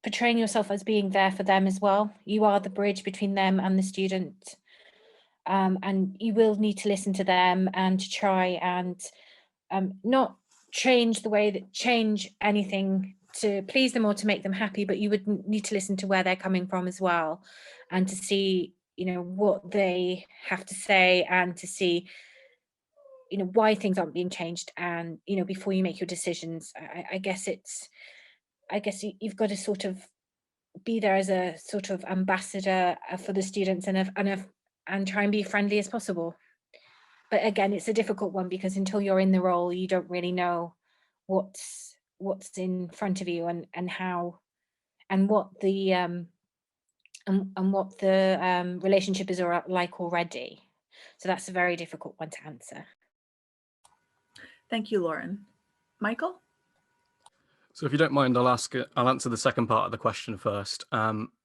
portraying yourself as being there for them as well. You are the bridge between them and the student. And you will need to listen to them and to try and not change anything to please them or to make them happy, but you would need to listen to where they're coming from as well, and to see, what they have to say, and to see, why things aren't being changed, and, before you make your decisions. I guess you've got to sort of be there as a sort of ambassador for the students, and try and be friendly as possible. But again, it's a difficult one, because until you're in the role, you don't really know what's in front of you, and how, and what the relationship is like already. So that's a very difficult one to answer. Thank you, Lauren. Michael? So if you don't mind, I'll answer the second part of the question first.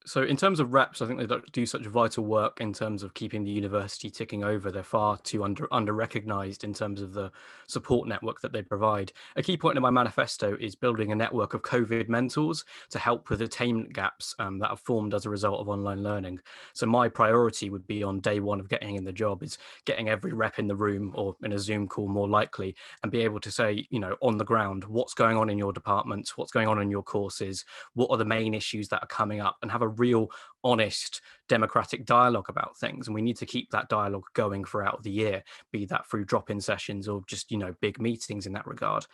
So in terms of reps, I think they do such vital work in terms of keeping the university ticking over. They're far too under recognized in terms of the support network that they provide. A key point in my manifesto is building a network of COVID mentors to help with attainment gaps that have formed as a result of online learning. So my priority would be on day one of getting in the job is getting every rep in the room, or in a Zoom call more likely, and be able to say, on the ground, what's going on in your department, what's going on in your courses, what are the main issues that are coming up, and have a real honest democratic dialogue about things. And we need to keep that dialogue going throughout the year, be that through drop-in sessions or just big meetings in that regard.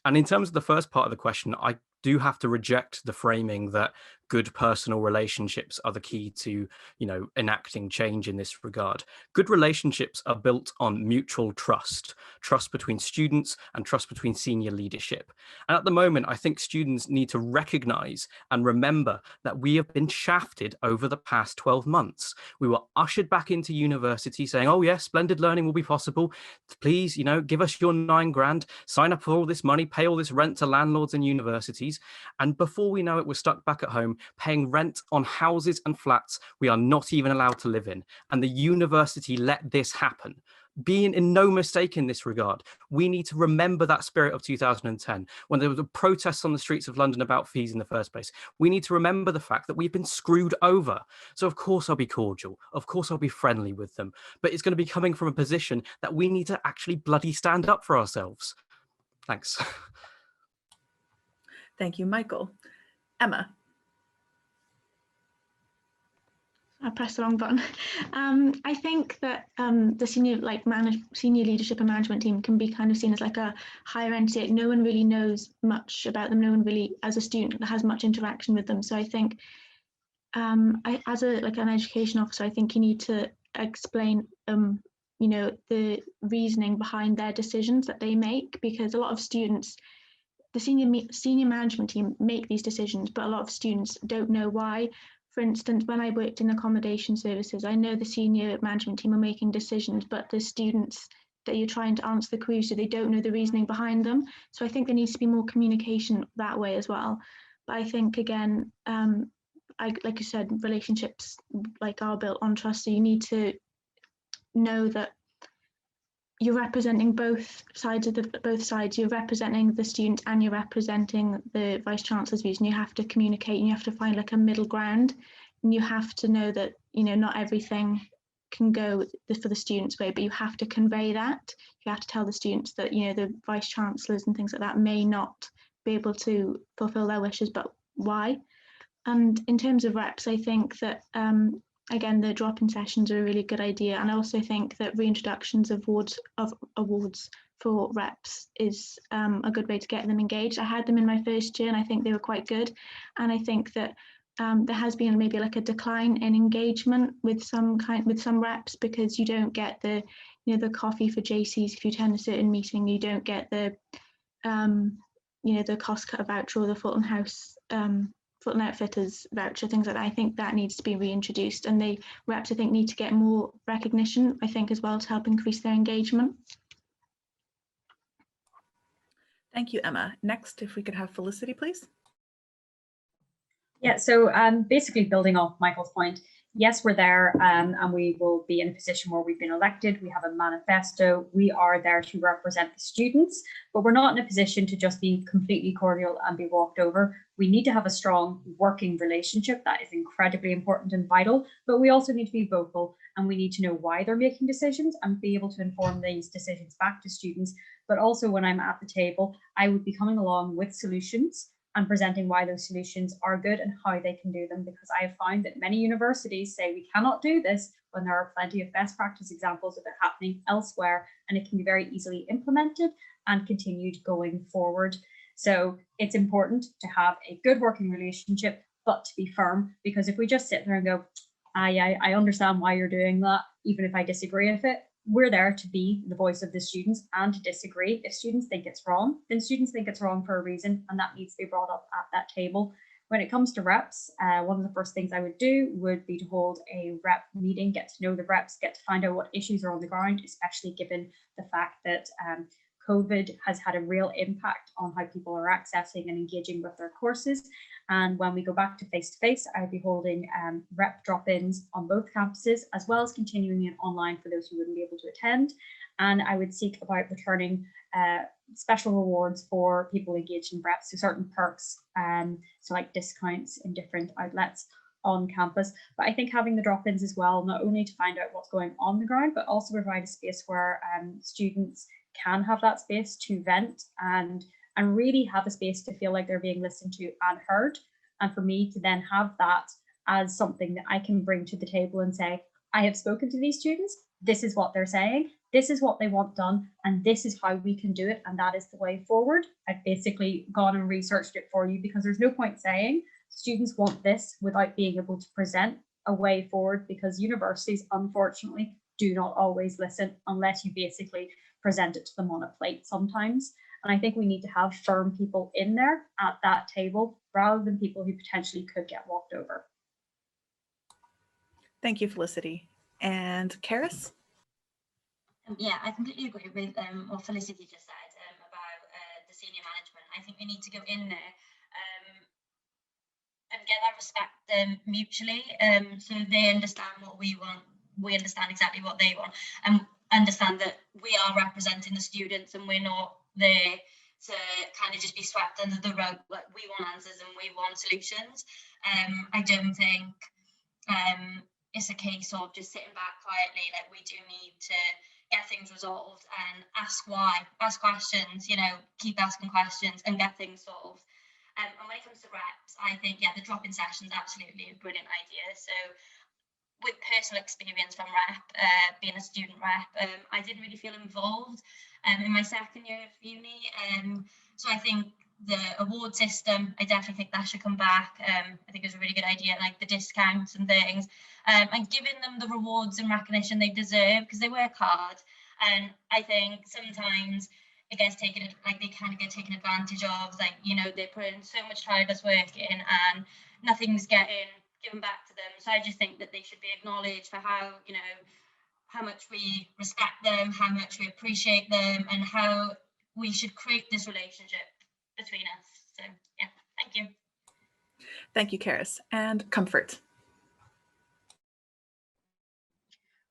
And in terms of the first part of the question, I do have to reject the framing that good personal relationships are the key to, enacting change in this regard. Good relationships are built on mutual trust between students and trust between senior leadership. And at the moment, I think students need to recognize and remember that we have been shafted over the past 12 months. We were ushered back into university saying, oh yes, blended learning will be possible. Please, give us your $9,000, sign up for all this money, pay all this rent to landlords and universities. And before we know it, we're stuck back at home paying rent on houses and flats we are not even allowed to live in. And the university let this happen. Being in no mistake in this regard, we need to remember that spirit of 2010, when there was a protest on the streets of London about fees in the first place. We need to remember the fact that we've been screwed over. So of course I'll be cordial, of course I'll be friendly with them, but it's going to be coming from a position that we need to actually bloody stand up for ourselves. Thanks. Thank you, Michael. Emma? I pressed the wrong button. I think that the senior leadership and management team can be kind of seen as like a higher entity. No one really knows much about them. No one really, as a student, has much interaction with them. So I think, as an education officer, I think you need to explain, the reasoning behind their decisions that they make, because a lot of students, the senior management team make these decisions, but a lot of students don't know why. For instance, when I worked in accommodation services, I know the senior management team are making decisions, but the students that you're trying to answer the query, so they don't know the reasoning behind them. So I think there needs to be more communication that way as well. But I think, again, like you said, relationships are built on trust. So you need to know that you're representing both sides. You're representing the students and you're representing the Vice Chancellor's views, and you have to communicate and you have to find a middle ground, and you have to know that not everything can go for the students' way, but you have to convey that. You have to tell the students that the Vice Chancellors and things like that may not be able to fulfill their wishes, but why. And in terms of reps, I think that again, the drop-in sessions are a really good idea. And I also think that reintroductions of awards for reps is a good way to get them engaged. I had them in my first year and I think they were quite good. And I think that there has been maybe like a decline in engagement with some reps, because you don't get the, the coffee for JCs if you attend a certain meeting. You don't get the the cost cut voucher or the Fulton House Fulton Outfitters voucher, things like that. I think that needs to be reintroduced, and the reps, I think, need to get more recognition, I think, as well, to help increase their engagement. Thank you, Emma. Next, if we could have Felicity, please. Yeah, so basically building off Michael's point, yes, we're there and we will be in a position where we've been elected. We have a manifesto. We are there to represent the students, but we're not in a position to just be completely cordial and be walked over. We need to have a strong working relationship. That is incredibly important and vital, but we also need to be vocal, and we need to know why they're making decisions and be able to inform these decisions back to students. But also, when I'm at the table, I would be coming along with solutions and presenting why those solutions are good and how they can do them, because I have found that many universities say we cannot do this when there are plenty of best practice examples of it happening elsewhere, and it can be very easily implemented and continued going forward. So it's important to have a good working relationship, but to be firm, because if we just sit there and go, I understand why you're doing that, even if I disagree with it, we're there to be the voice of the students and to disagree. If students think it's wrong, then students think it's wrong for a reason, and that needs to be brought up at that table. When it comes to reps, one of the first things I would do would be to hold a rep meeting, get to know the reps, get to find out what issues are on the ground, especially given the fact that COVID has had a real impact on how people are accessing and engaging with their courses. And when we go back to face-to-face, I'd be holding rep drop-ins on both campuses, as well as continuing it online for those who wouldn't be able to attend. And I would seek about returning special rewards for people engaged in reps, so certain perks, so like discounts in different outlets on campus. But I think having the drop-ins as well, not only to find out what's going on the ground, but also provide a space where students can have that space to vent and really have a space to feel like they're being listened to and heard. And for me to then have that as something that I can bring to the table and say, I have spoken to these students, this is what they're saying, this is what they want done, and this is how we can do it, and that is the way forward. I've basically gone and researched it for you, because there's no point saying students want this without being able to present a way forward, because universities, unfortunately, do not always listen unless you basically present it to them on a plate sometimes. And I think we need to have firm people in there at that table rather than people who potentially could get walked over. Thank you, Felicity. And Karis? Yeah, I completely agree with what Felicity just said about the senior management. I think we need to go in there and get that respect mutually, so they understand what we want, we understand exactly what they want, and understand that we are representing the students and we're not there to kind of just be swept under the rug. Like, we want answers and we want solutions. I don't think it's a case of just sitting back quietly. Like, we do need to get things resolved and ask why, ask questions, keep asking questions and get things solved. And when it comes to reps, I think, the drop-in session is absolutely a brilliant idea. So with personal experience from rep, being a student rep, I didn't really feel involved in my second year of uni. So I think the award system, I definitely think that should come back. I think it's a really good idea, like the discounts and things, and giving them the rewards and recognition they deserve, because they work hard. And I think sometimes it gets taken, like, they kind of get taken advantage of, like, they put in so much tireless work in and nothing's getting given back to them. So I just think that they should be acknowledged for how, how much we respect them, how much we appreciate them, and how we should create this relationship between us. So yeah, thank you. Thank you, Karis. And Comfort.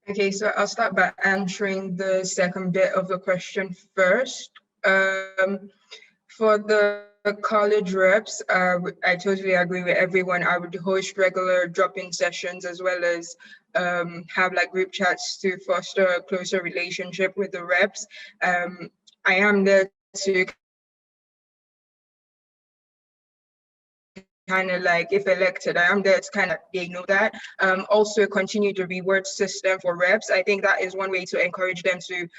Okay, so I'll start by answering the second bit of the question first. For the college reps, I totally agree with everyone. I would host regular drop-in sessions, as well as have like group chats to foster a closer relationship with the reps. I am there to kind of, like, if elected, I am there to kind of, they know that. Also continue the reward system for reps. I think that is one way to encourage them to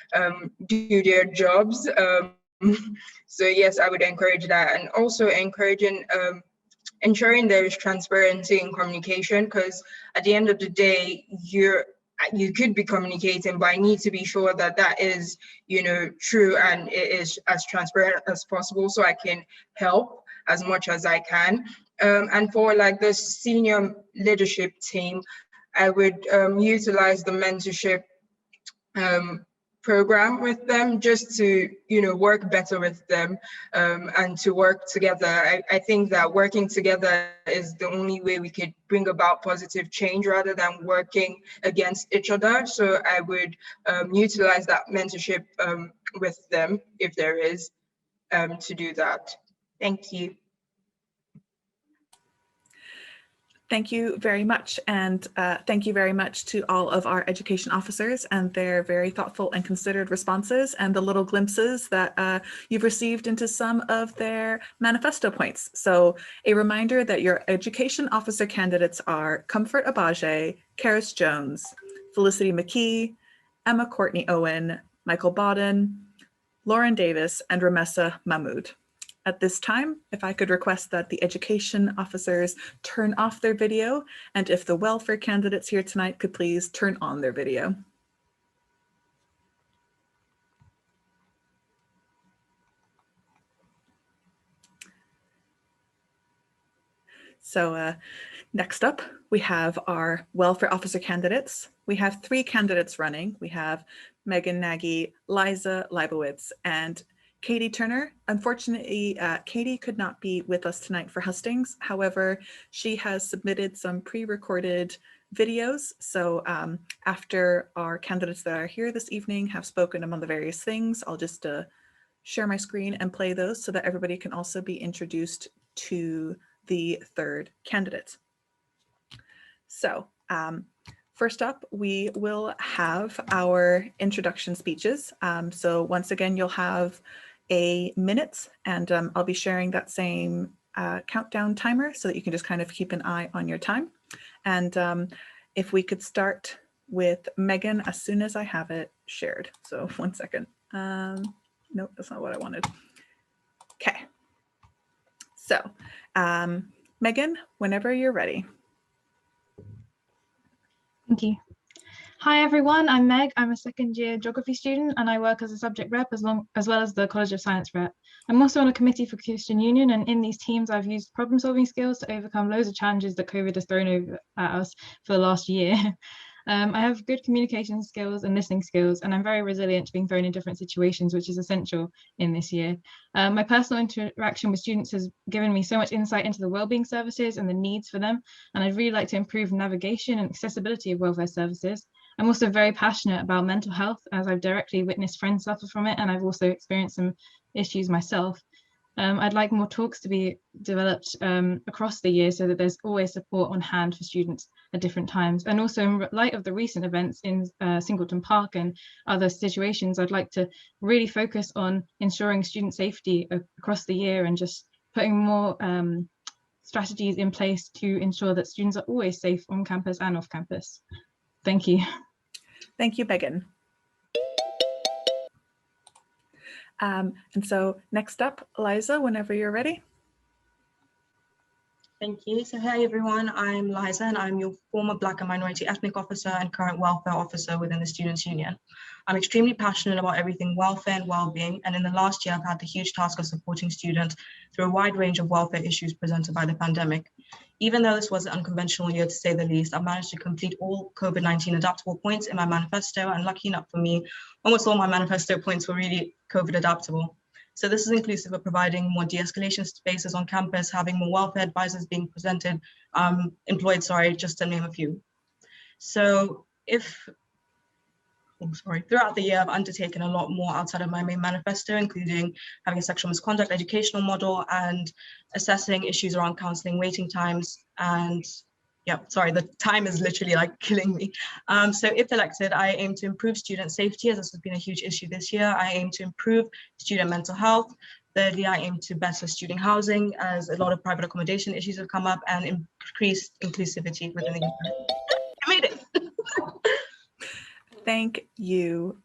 do their jobs. So yes, I would encourage that. And also encouraging ensuring there is transparency in communication, because at the end of the day, you could be communicating, but I need to be sure that that is, true and it is as transparent as possible so I can help as much as I can. And for like the senior leadership team, I would utilize the mentorship program with them just to work better with them and to work together. I think that working together is the only way we could bring about positive change rather than working against each other. So I would utilize that mentorship with them if there is to do that. Thank you. Thank you very much. And thank you very much to all of our education officers and their very thoughtful and considered responses and the little glimpses that you've received into some of their manifesto points. So a reminder that your education officer candidates are Comfort Abaje, Karis Jones, Felicity McKee, Emma Courtney Owen, Michael Borden, Lauren Davis, and Ramessa Mahmood. At this time, if I could request that the education officers turn off their video, and if the welfare candidates here tonight could please turn on their video. So next up, we have our welfare officer candidates. We have 3 candidates running. We have Megan Nagy, Liza Leibowitz, and Katie Turner. Unfortunately, Katie could not be with us tonight for Hustings. However, she has submitted some pre-recorded videos. So after our candidates that are here this evening have spoken among the various things, I'll just share my screen and play those so that everybody can also be introduced to the 3rd candidate. So first up, we will have our introduction speeches. So once again, you'll have a minute, and I'll be sharing that same countdown timer so that you can just kind of keep an eye on your time. And if we could start with Megan as soon as I have it shared. So 1 second. Nope, that's not what I wanted. Okay. So Megan, whenever you're ready. Thank you. Hi everyone, I'm Meg. I'm a 2nd year geography student and I work as a subject rep as well as the College of Science rep. I'm also on a committee for Christian Union, and in these teams I've used problem solving skills to overcome loads of challenges that COVID has thrown over at us for the last year. I have good communication skills and listening skills, and I'm very resilient to being thrown in different situations, which is essential in this year. My personal interaction with students has given me so much insight into the wellbeing services and the needs for them, and I'd really like to improve navigation and accessibility of welfare services. I'm also very passionate about mental health, as I've directly witnessed friends suffer from it, and I've also experienced some issues myself. I'd like more talks to be developed across the year so that there's always support on hand for students at different times. And also in light of the recent events in Singleton Park and other situations, I'd like to really focus on ensuring student safety across the year and just putting more strategies in place to ensure that students are always safe on campus and off campus. Thank you. Thank you, Megan. And so next up, Liza, whenever you're ready. Thank you. So hey everyone, I'm Liza and I'm your former Black and Minority Ethnic Officer and current Welfare Officer within the Students' Union. I'm extremely passionate about everything welfare and well-being, and in the last year I've had the huge task of supporting students through a wide range of welfare issues presented by the pandemic. Even though this was an unconventional year to say the least, I managed to complete all COVID-19 adaptable points in my manifesto, and lucky enough for me, almost all my manifesto points were really COVID adaptable. So this is inclusive of providing more de-escalation spaces on campus, having more welfare advisors being employed, just to name a few. So throughout the year, I've undertaken a lot more outside of my main manifesto, including having a sexual misconduct educational model and assessing issues around counseling waiting times. And the time is literally like killing me. So if elected, I aim to improve student safety, as this has been a huge issue this year. I aim to improve student mental health. Thirdly, I aim to better student housing, as a lot of private accommodation issues have come up, and increase inclusivity within the university. I made it. Thank you,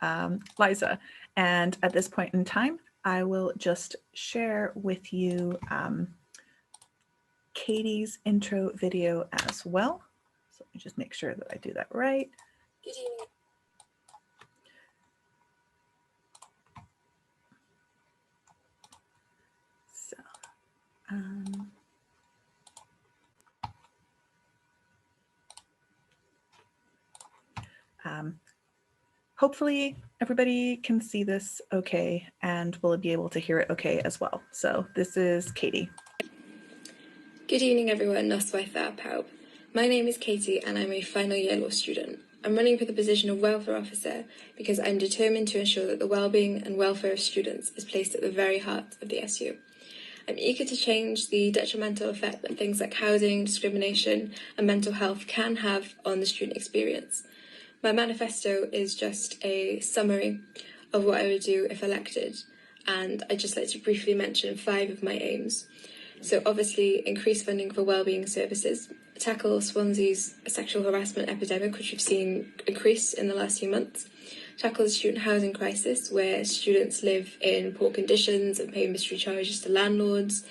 Liza. And at this point in time, I will just share with you Katie's intro video as well. So let me just make sure that I do that right. Good evening. So, hopefully everybody can see this okay and will be able to hear it okay as well. So this is Katie. Good evening everyone, Noswaith Pawb. My name is Katie and I'm a final year law student. I'm running for the position of welfare officer because I'm determined to ensure that the well-being and welfare of students is placed at the very heart of the SU. I'm eager to change the detrimental effect that things like housing, discrimination and mental health can have on the student experience. My manifesto is just a summary of what I would do if elected, and I'd just like to briefly mention 5 of my aims. So obviously increase funding for wellbeing services, tackle Swansea's sexual harassment epidemic, which we've seen increase in the last few months, tackle the student housing crisis, where students live in poor conditions and pay mystery charges to landlords,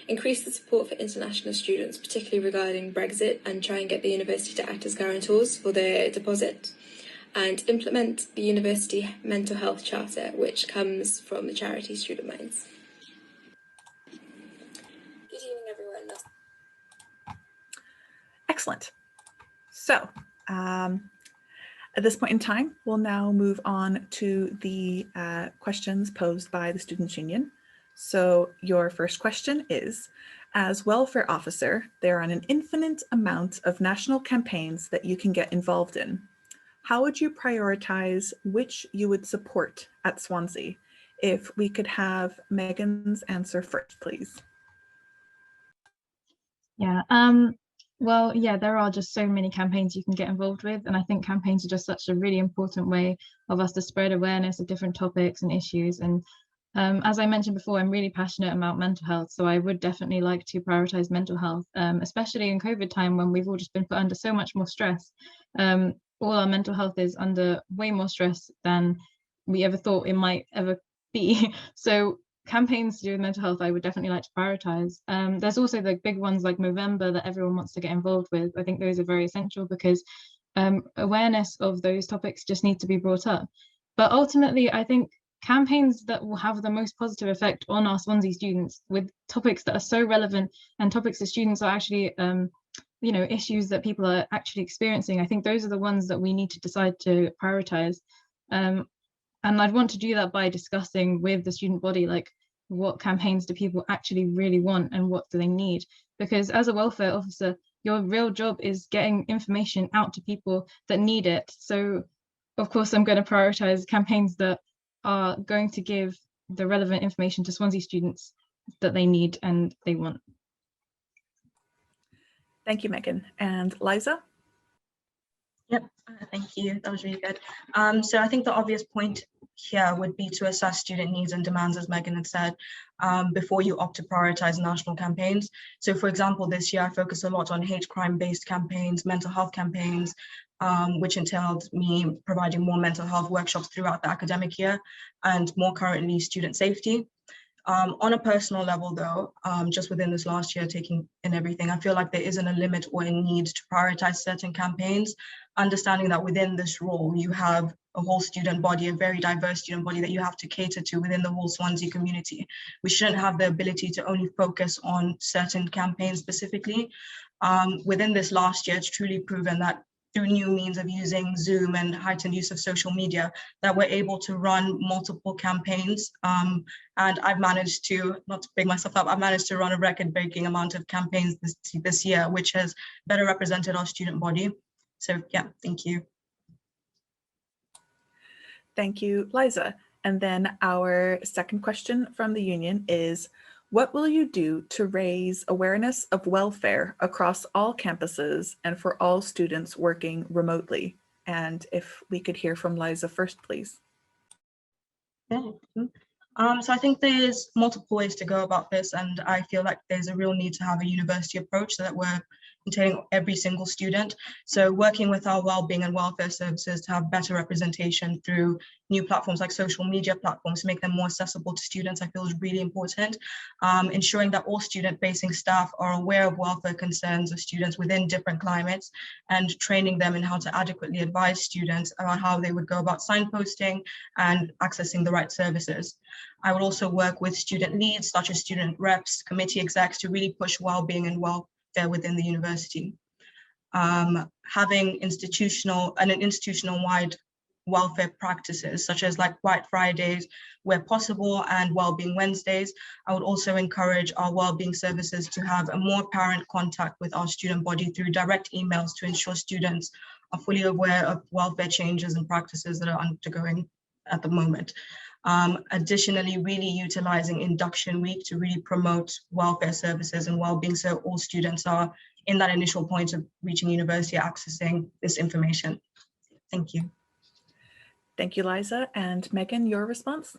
increase the support for international students, particularly regarding Brexit, and try and get the university to act as guarantors for their deposit, and implement the University Mental Health Charter, which comes from the charity Student Minds. Good evening, everyone. Excellent. So at this point in time, we'll now move on to the questions posed by the Students' Union. So your first question is, as welfare officer, there are an infinite amount of national campaigns that you can get involved in. How would you prioritize which you would support at Swansea? If we could have Megan's answer first, please. Yeah, well, yeah, there are just so many campaigns you can get involved with. And I think campaigns are just such a really important way of us to spread awareness of different topics and issues. And as I mentioned before, I'm really passionate about mental health. So I would definitely like to prioritize mental health, especially in COVID time when we've all just been put under so much more stress. All our mental health is under way more stress than we ever thought it might ever be. So campaigns to do with mental health, I would definitely like to prioritize. There's also the big ones like Movember that everyone wants to get involved with. I think those are very essential because awareness of those topics just need to be brought up. But ultimately, I think campaigns that will have the most positive effect on our Swansea students with topics that are so relevant and topics that students are actually issues that people are actually experiencing. I think those are the ones that we need to decide to prioritize. And I'd want to do that by discussing with the student body, like, what campaigns do people actually really want and what do they need? Because as a welfare officer, your real job is getting information out to people that need it. So of course, I'm going to prioritize campaigns that are going to give the relevant information to Swansea students that they need and they want. Thank you, Megan. And Liza? Yep, thank you. That was really good. So I think the obvious point here would be to assess student needs and demands, as Megan had said, before you opt to prioritize national campaigns. So for example, this year I focused a lot on hate crime-based campaigns, mental health campaigns, which entailed me providing more mental health workshops throughout the academic year, and more currently student safety. On a personal level though, just within this last year, taking in everything, I feel like there isn't a limit or a need to prioritize certain campaigns, understanding that within this role, you have a whole student body, a very diverse student body that you have to cater to within the whole Swansea community. We shouldn't have the ability to only focus on certain campaigns specifically. Within this last year, it's truly proven that through new means of using Zoom and heightened use of social media, that we're able to run multiple campaigns. And I've managed to, not to big myself up, I've managed to run a record-breaking amount of campaigns this year, which has better represented our student body. So yeah, thank you. Thank you, Liza. And then our second question from the union is, what will you do to raise awareness of welfare across all campuses and for all students working remotely? And if we could hear from Liza first, please. Yeah. So I think there's multiple ways to go about this, and I feel like there's a real need to have a university approach so that we're containing every single student. So working with our wellbeing and welfare services to have better representation through new platforms like social media platforms to make them more accessible to students, I feel is really important. Ensuring that all student-facing staff are aware of welfare concerns of students within different climates and training them in how to adequately advise students about how they would go about signposting and accessing the right services. I would also work with student leads, such as student reps, committee execs, to really push well-being and welfare within the university. Having institutional-wide welfare practices, such as like White Fridays, where possible, and Wellbeing Wednesdays. I would also encourage our wellbeing services to have a more apparent contact with our student body through direct emails to ensure students are fully aware of welfare changes and practices that are undergoing at the moment. Additionally, really utilizing induction week to really promote welfare services and well-being, so all students are in that initial point of reaching university accessing this information. Thank you. Thank you, Liza. And Megan, your response?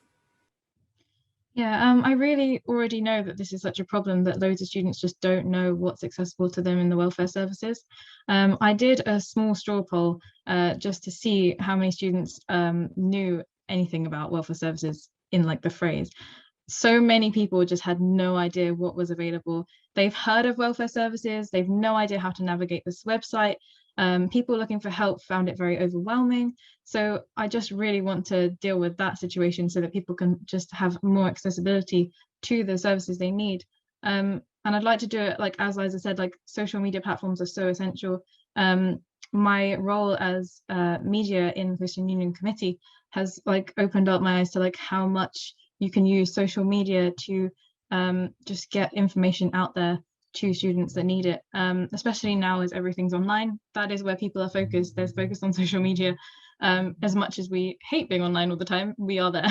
Yeah, I really already know that this is such a problem that loads of students just don't know what's accessible to them in the welfare services. I did a small straw poll just to see how many students knew anything about welfare services in like the phrase. So many people just had no idea what was available. They've heard of welfare services, they've no idea how to navigate this website. People looking for help found it very overwhelming. So I just really want to deal with that situation so that people can just have more accessibility to the services they need. And I'd like to do it, like as Liza said, like social media platforms are so essential. My role as media in Christian Union Committee has like opened up my eyes to like how much you can use social media to just get information out there to students that need it, especially now as everything's online. That is where people are focused. They're focused on social media. As much as we hate being online all the time, we are there.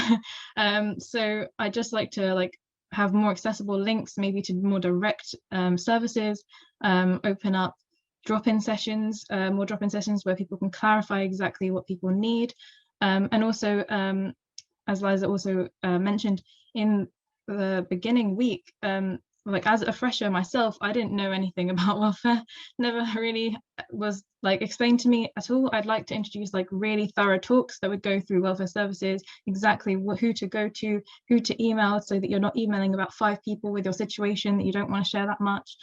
So I just like to have more accessible links, maybe to more direct services, open up drop-in sessions, more drop-in sessions where people can clarify exactly what people need. And also, as Liza also mentioned, in the beginning week, like as a fresher myself, I didn't know anything about welfare, never really was like explained to me at all. I'd like to introduce like really thorough talks that would go through welfare services, exactly who to go to, who to email, so that you're not emailing about 5 people with your situation that you don't want to share that much.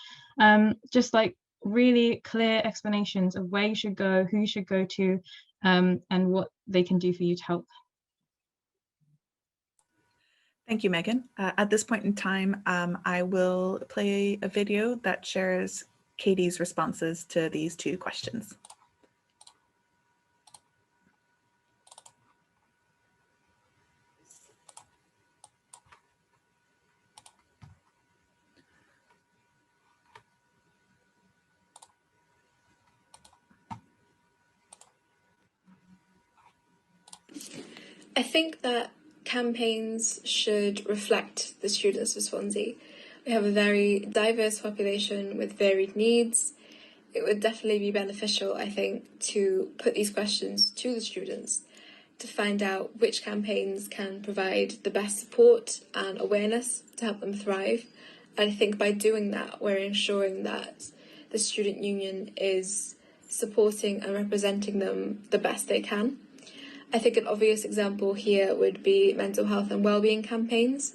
Just like really clear explanations of where you should go, who you should go to, and what they can do for you to help. Thank you, Megan. At this point in time, I will play a video that shares Katie's responses to these 2 questions. I think that campaigns should reflect the students of Swansea. We have a very diverse population with varied needs. It would definitely be beneficial, I think, to put these questions to the students to find out which campaigns can provide the best support and awareness to help them thrive. And I think by doing that, we're ensuring that the student union is supporting and representing them the best they can. I think an obvious example here would be mental health and wellbeing campaigns.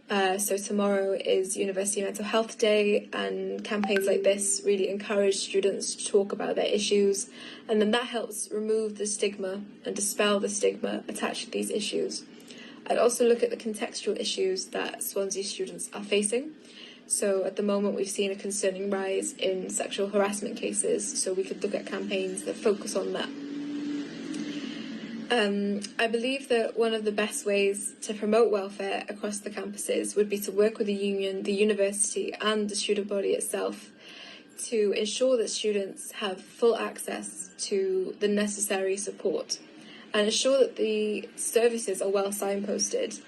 So tomorrow is University Mental Health Day, and campaigns like this really encourage students to talk about their issues, and then that helps remove the stigma and dispel the stigma attached to these issues. I'd also look at the contextual issues that Swansea students are facing. So at the moment we've seen a concerning rise in sexual harassment cases, so we could look at campaigns that focus on that. I believe that one of the best ways to promote welfare across the campuses would be to work with the union, the university and the student body itself to ensure that students have full access to the necessary support and ensure that the services are well signposted,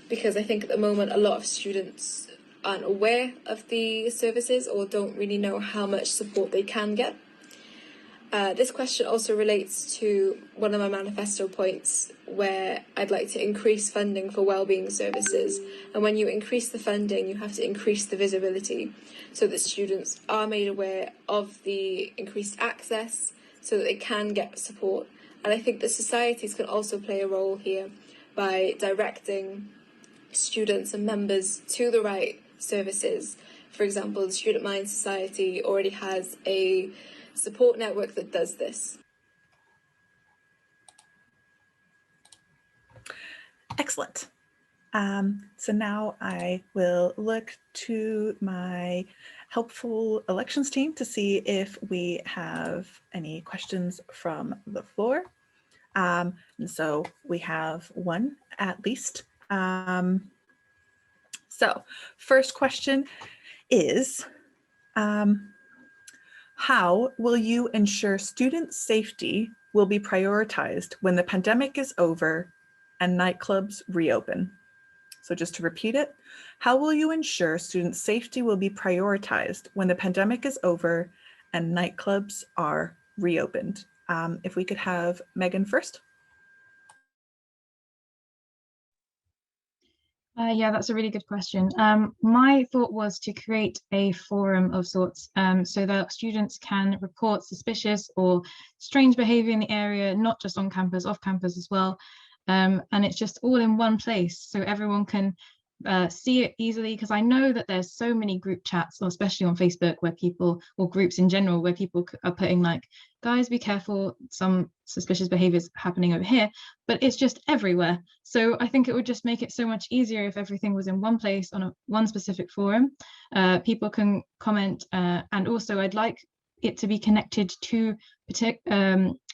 because I think at the moment a lot of students aren't aware of the services or don't really know how much support they can get. This question also relates to one of my manifesto points where I'd like to increase funding for wellbeing services. And when you increase the funding, you have to increase the visibility so that students are made aware of the increased access so that they can get support. And I think that societies can also play a role here by directing students and members to the right services. For example, the Student Mind Society already has a support network that does this. Excellent. So now I will look to my helpful elections team to see if we have any questions from the floor. And so we have one at least. So first question is, how will you ensure student safety will be prioritized when the pandemic is over and nightclubs reopen? So just to repeat it, how will you ensure student safety will be prioritized when the pandemic is over and nightclubs are reopened? If we could have Megan first. Yeah, that's a really good question. My thought was to create a forum of sorts so that students can report suspicious or strange behavior in the area, not just on campus, off campus as well. And it's just all in one place so everyone can see it easily, because I know that there's so many group chats, or especially on Facebook, where people, or groups in general, where people are putting like, guys, be careful, some suspicious behaviors happening over here, but it's just everywhere. So I think it would just make it so much easier if everything was in one place on one specific forum. People can comment, and also I'd like it to be connected to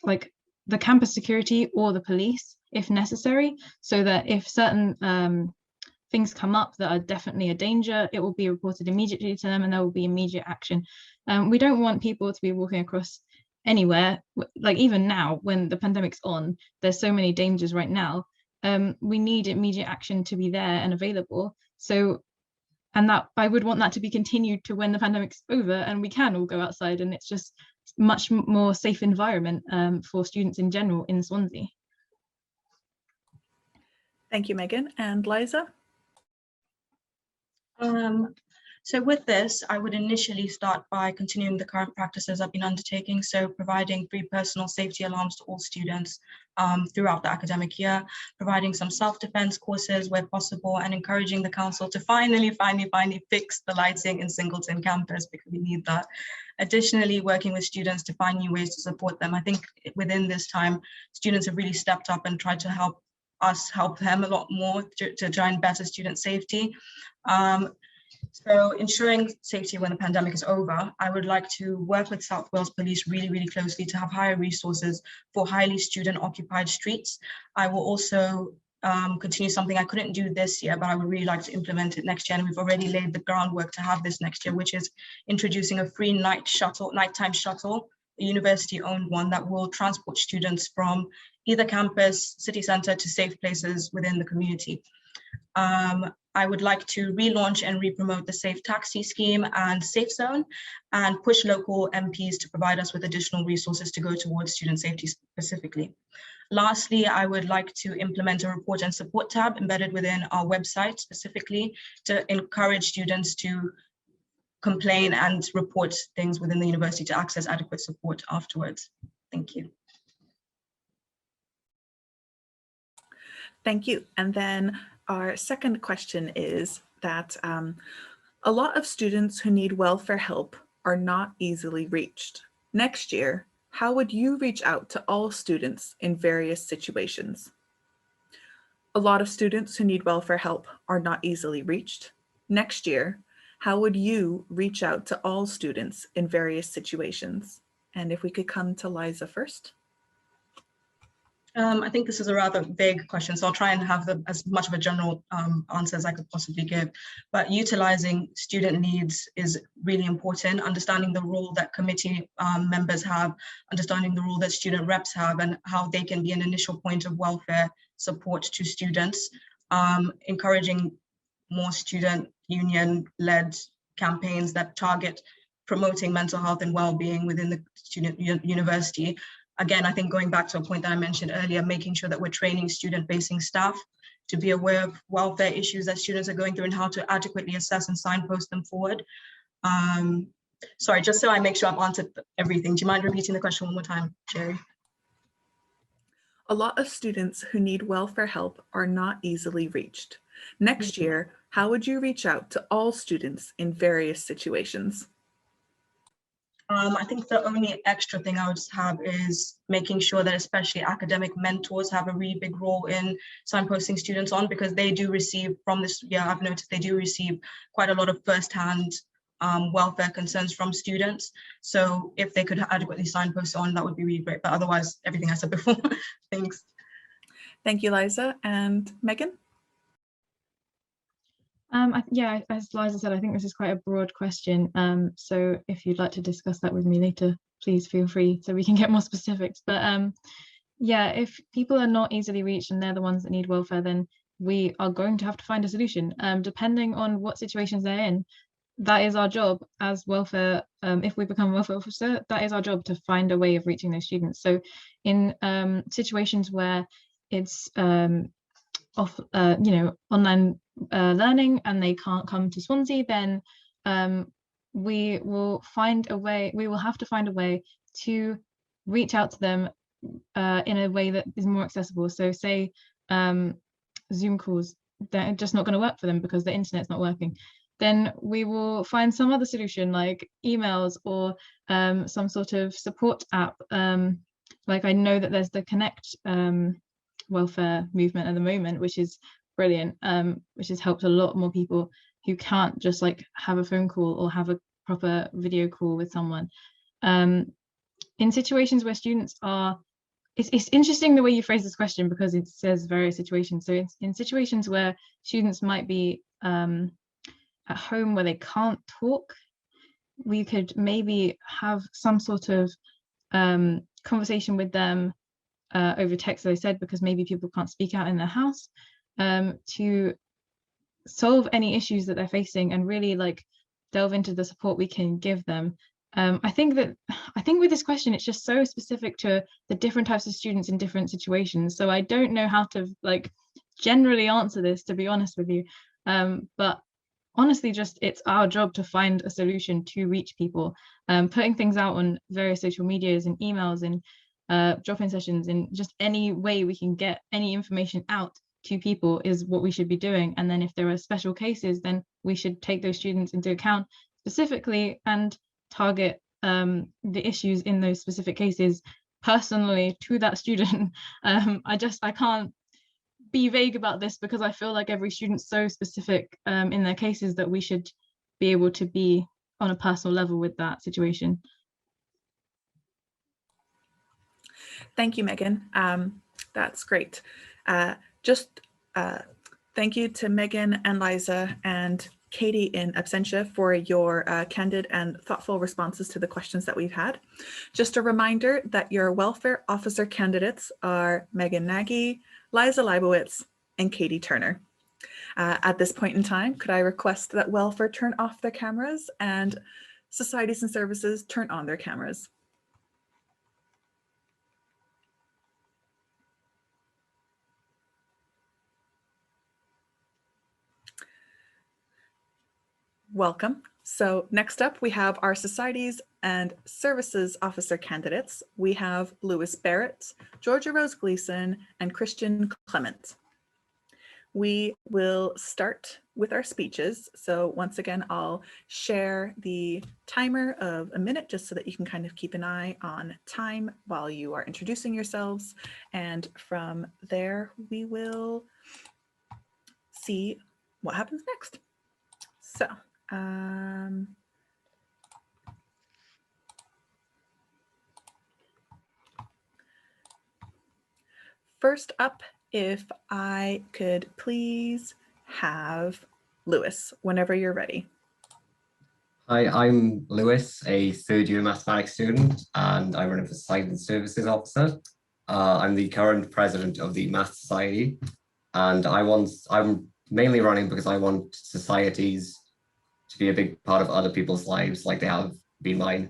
like the campus security or the police if necessary, so that if certain things come up that are definitely a danger, it will be reported immediately to them and there will be immediate action. We don't want people to be walking across anywhere, like even now when the pandemic's on, there's so many dangers right now. We need immediate action to be there and available. So, and that I would want that to be continued to when the pandemic's over and we can all go outside, and it's just much more safe environment for students in general in Swansea. Thank you, Megan. And Liza? So with this, I would initially start by continuing the current practices I've been undertaking. So providing free personal safety alarms to all students throughout the academic year, providing some self-defense courses where possible, and encouraging the council to finally fix the lighting in Singleton campus, because we need that. Additionally, working with students to find new ways to support them. I think within this time, students have really stepped up and tried to help us help them a lot more to try and better student safety. So ensuring safety when the pandemic is over, I would like to work with South Wales Police really closely to have higher resources for highly student occupied streets. I will also continue something I couldn't do this year, but I would really like to implement it next year. And we've already laid the groundwork to have this next year, which is introducing a free nighttime shuttle, a university-owned one that will transport students from either campus, city centre to safe places within the community. I would like to relaunch and re-promote the Safe Taxi scheme and Safe Zone, and push local MPs to provide us with additional resources to go towards student safety specifically. Lastly, I would like to implement a report and support tab embedded within our website specifically to encourage students to complain and report things within the university to access adequate support afterwards. Thank you. Thank you. And then our second question is that a lot of students who need welfare help are not easily reached. Next year, how would you reach out to all students in various situations? A lot of students who need welfare help are not easily reached. Next year, how would you reach out to all students in various situations? And if we could come to Liza first. I think this is a rather vague question, so I'll try and have as much of a general answer as I could possibly give. But utilizing student needs is really important, understanding the role that committee members have, understanding the role that student reps have, and how they can be an initial point of welfare support to students, encouraging more student union-led campaigns that target promoting mental health and well-being within the student university. Again, I think going back to a point that I mentioned earlier, making sure that we're training student-facing staff to be aware of welfare issues that students are going through and how to adequately assess and signpost them forward. Sorry, just so I make sure I've answered everything. Do you mind repeating the question one more time, Jerry? A lot of students who need welfare help are not easily reached. Next year, how would you reach out to all students in various situations? I think the only extra thing I would have is making sure that especially academic mentors have a really big role in signposting students on, because they do receive, from this year I've noticed, they do receive quite a lot of firsthand welfare concerns from students. So if they could adequately signpost on, that would be really great. But otherwise, everything I said before. Thanks. Thank you, Liza. And Megan? Yeah, as Liza said, I think this is quite a broad question. So if you'd like to discuss that with me later, please feel free so we can get more specifics. But yeah, if people are not easily reached and they're the ones that need welfare, then we are going to have to find a solution. Depending on what situations they're in, that is our job as welfare. If we become a welfare officer, that is our job to find a way of reaching those students. So in situations where it's online learning and they can't come to Swansea, then we will have to find a way to reach out to them in a way that is more accessible. So say Zoom calls, they're just not going to work for them because the internet's not working. Then we will find some other solution like emails or some sort of support app. Like I know that there's the Connect welfare movement at the moment, which is brilliant, which has helped a lot more people who can't just like have a phone call or have a proper video call with someone. In situations where students are, it's interesting the way you phrase this question because it says various situations. So in situations where students might be at home where they can't talk, we could maybe have some sort of conversation with them over text, as I said, because maybe people can't speak out in their house, to solve any issues that they're facing and really like delve into the support we can give them. I think with this question, it's just so specific to the different types of students in different situations. So I don't know how to like generally answer this, to be honest with you. But honestly, just it's our job to find a solution to reach people. Putting things out on various social medias and emails and drop-in sessions and just any way we can get any information out to people is what we should be doing. And then if there are special cases, then we should take those students into account specifically and target the issues in those specific cases personally to that student. I can't be vague about this because I feel like every student's so specific in their cases that we should be able to be on a personal level with that situation. Thank you, Megan. That's great. Thank you to Megan and Liza and Katie in absentia for your candid and thoughtful responses to the questions that we've had. Just a reminder that your welfare officer candidates are Megan Nagy, Liza Leibowitz, and Katie Turner. At this point in time, could I request that welfare turn off their cameras and societies and services turn on their cameras? Welcome. So next up, we have our Societies and Services Officer candidates. We have Lewis Barrett, Georgia Rose Gleason, and Christian Clement. We will start with our speeches. So once again, I'll share the timer of a minute just so that you can kind of keep an eye on time while you are introducing yourselves. And from there, we will see what happens next. So, first up, if I could please have Lewis, whenever you're ready. Hi, I'm Lewis, a third-year mathematics student, and I'm running for Society and Services Officer. I'm the current president of the Math Society, and I'm mainly running because I want societies to be a big part of other people's lives, like they have been mine.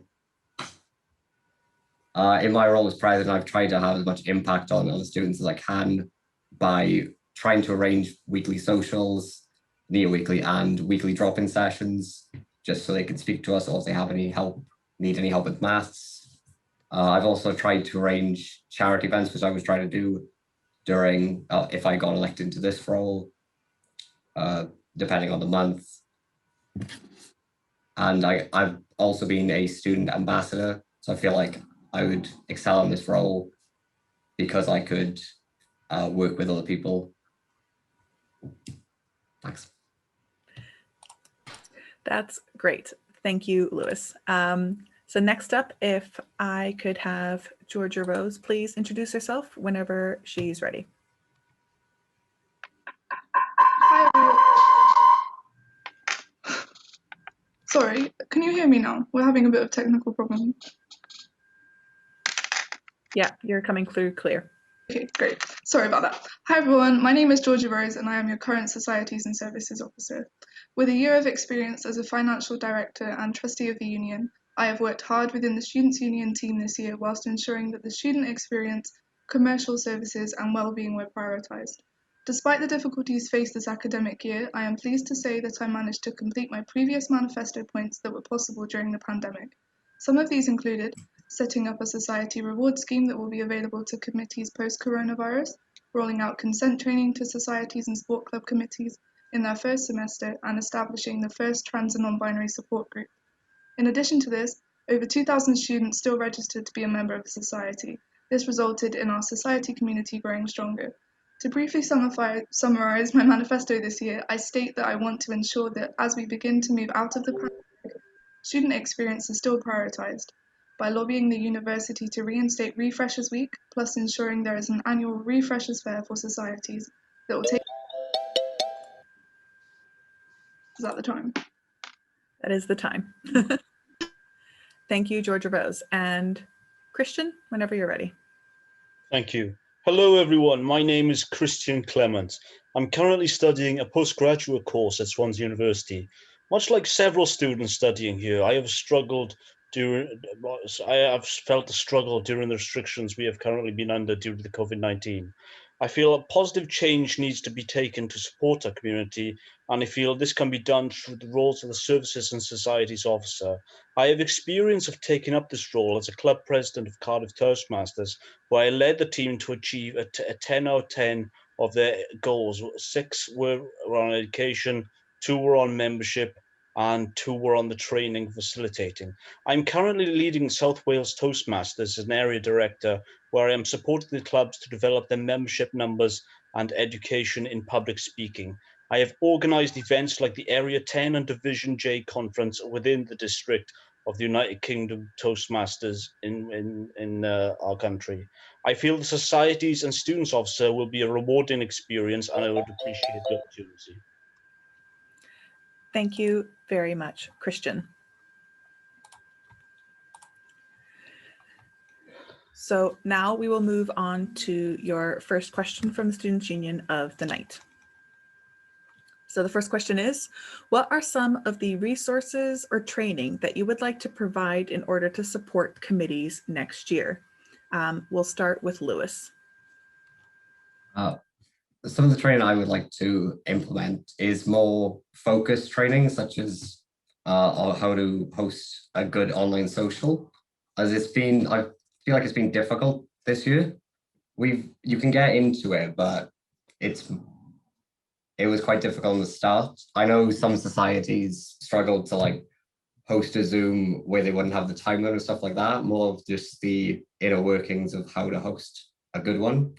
In my role as president, I've tried to have as much impact on other students as I can by trying to arrange weekly socials, near weekly and weekly drop-in sessions, just so they can speak to us or if they have any help, need any help with maths. I've also tried to arrange charity events, which I was trying to do during, if I got elected into this role, depending on the month. And I've also been a student ambassador, so I feel like I would excel in this role because I could work with other people. Thanks. That's great. Thank you, Lewis. So next up, if I could have Georgia Rose please introduce herself whenever she's ready. Hi, everyone. Sorry, can you hear me now? We're having a bit of technical problem. Yeah, you're coming through clear. Okay, great. Sorry about that. Hi everyone, my name is Georgia Rose and I am your current Societies and Services Officer. With a year of experience as a financial director and trustee of the union, I have worked hard within the Students' Union team this year whilst ensuring that the student experience, commercial services and well-being were prioritised. Despite the difficulties faced this academic year, I am pleased to say that I managed to complete my previous manifesto points that were possible during the pandemic. Some of these included setting up a society reward scheme that will be available to committees post-coronavirus, rolling out consent training to societies and sport club committees in their first semester, and establishing the first trans and non-binary support group. In addition to this, over 2,000 students still registered to be a member of the society. This resulted in our society community growing stronger. To briefly summarize my manifesto this year, I state that I want to ensure that as we begin to move out of the pandemic, student experience is still prioritized by lobbying the university to reinstate Refreshers Week, plus ensuring there is an annual Refreshers Fair for societies that will take... Is that the time? That is the time. Thank you, Georgia Rose. And Christian, whenever you're ready. Thank you. Hello, everyone. My name is Christian Clement. I'm currently studying a postgraduate course at Swansea University. Much like several students studying here, I have felt the struggle during the restrictions we have currently been under due to the COVID-19. I feel a positive change needs to be taken to support our community, and I feel this can be done through the roles of the Services and Societies Officer. I have experience of taking up this role as a club president of Cardiff Toastmasters, where I led the team to achieve a 10 out of 10 of their goals. 6 were on education, 2 were on membership, and 2 were on the training facilitating. I'm currently leading South Wales Toastmasters as an area director, where I am supporting the clubs to develop their membership numbers and education in public speaking. I have organised events like the Area 10 and Division J conference within the district of the United Kingdom Toastmasters in our country. I feel the Societies and Students Officer will be a rewarding experience, and I would appreciate the opportunity. Thank you very much, Christian. So now we will move on to your first question from the Students' Union of the night. So the first question is, what are some of the resources or training that you would like to provide in order to support committees next year? We'll start with Lewis. Some of the training I would like to implement is more focused training, such as how to host a good online social. As I feel like it's been difficult this year. You can get into it, but it was quite difficult in the start. I know some societies struggled to host a Zoom where they wouldn't have the time limit and stuff like that, more of just the inner workings of how to host a good one.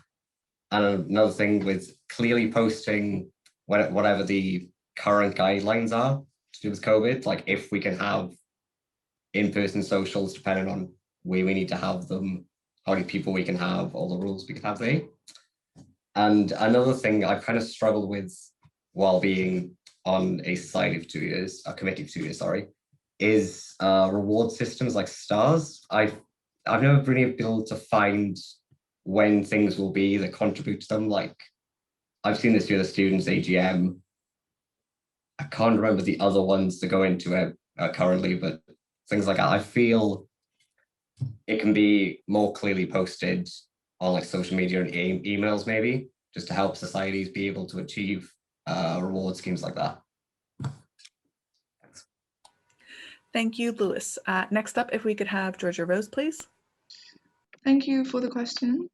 And another thing with clearly posting whatever the current guidelines are to do with COVID, like if we can have in-person socials, depending on where we need to have them, how many people we can have, all the rules we can have there. And another thing I've kind of struggled with while being on a society for 2 years, a committee for 2 years, sorry, is reward systems like stars. I've never really been able to find when things will be that contribute to them. Like I've seen this year, the students AGM. I can't remember the other ones that go into it currently, but things like that. I feel it can be more clearly posted on like social media and emails, maybe, just to help societies be able to achieve reward schemes like that. Thanks. Thank you, Lewis. Next up, if we could have Georgia Rose, please. Thank you for the question.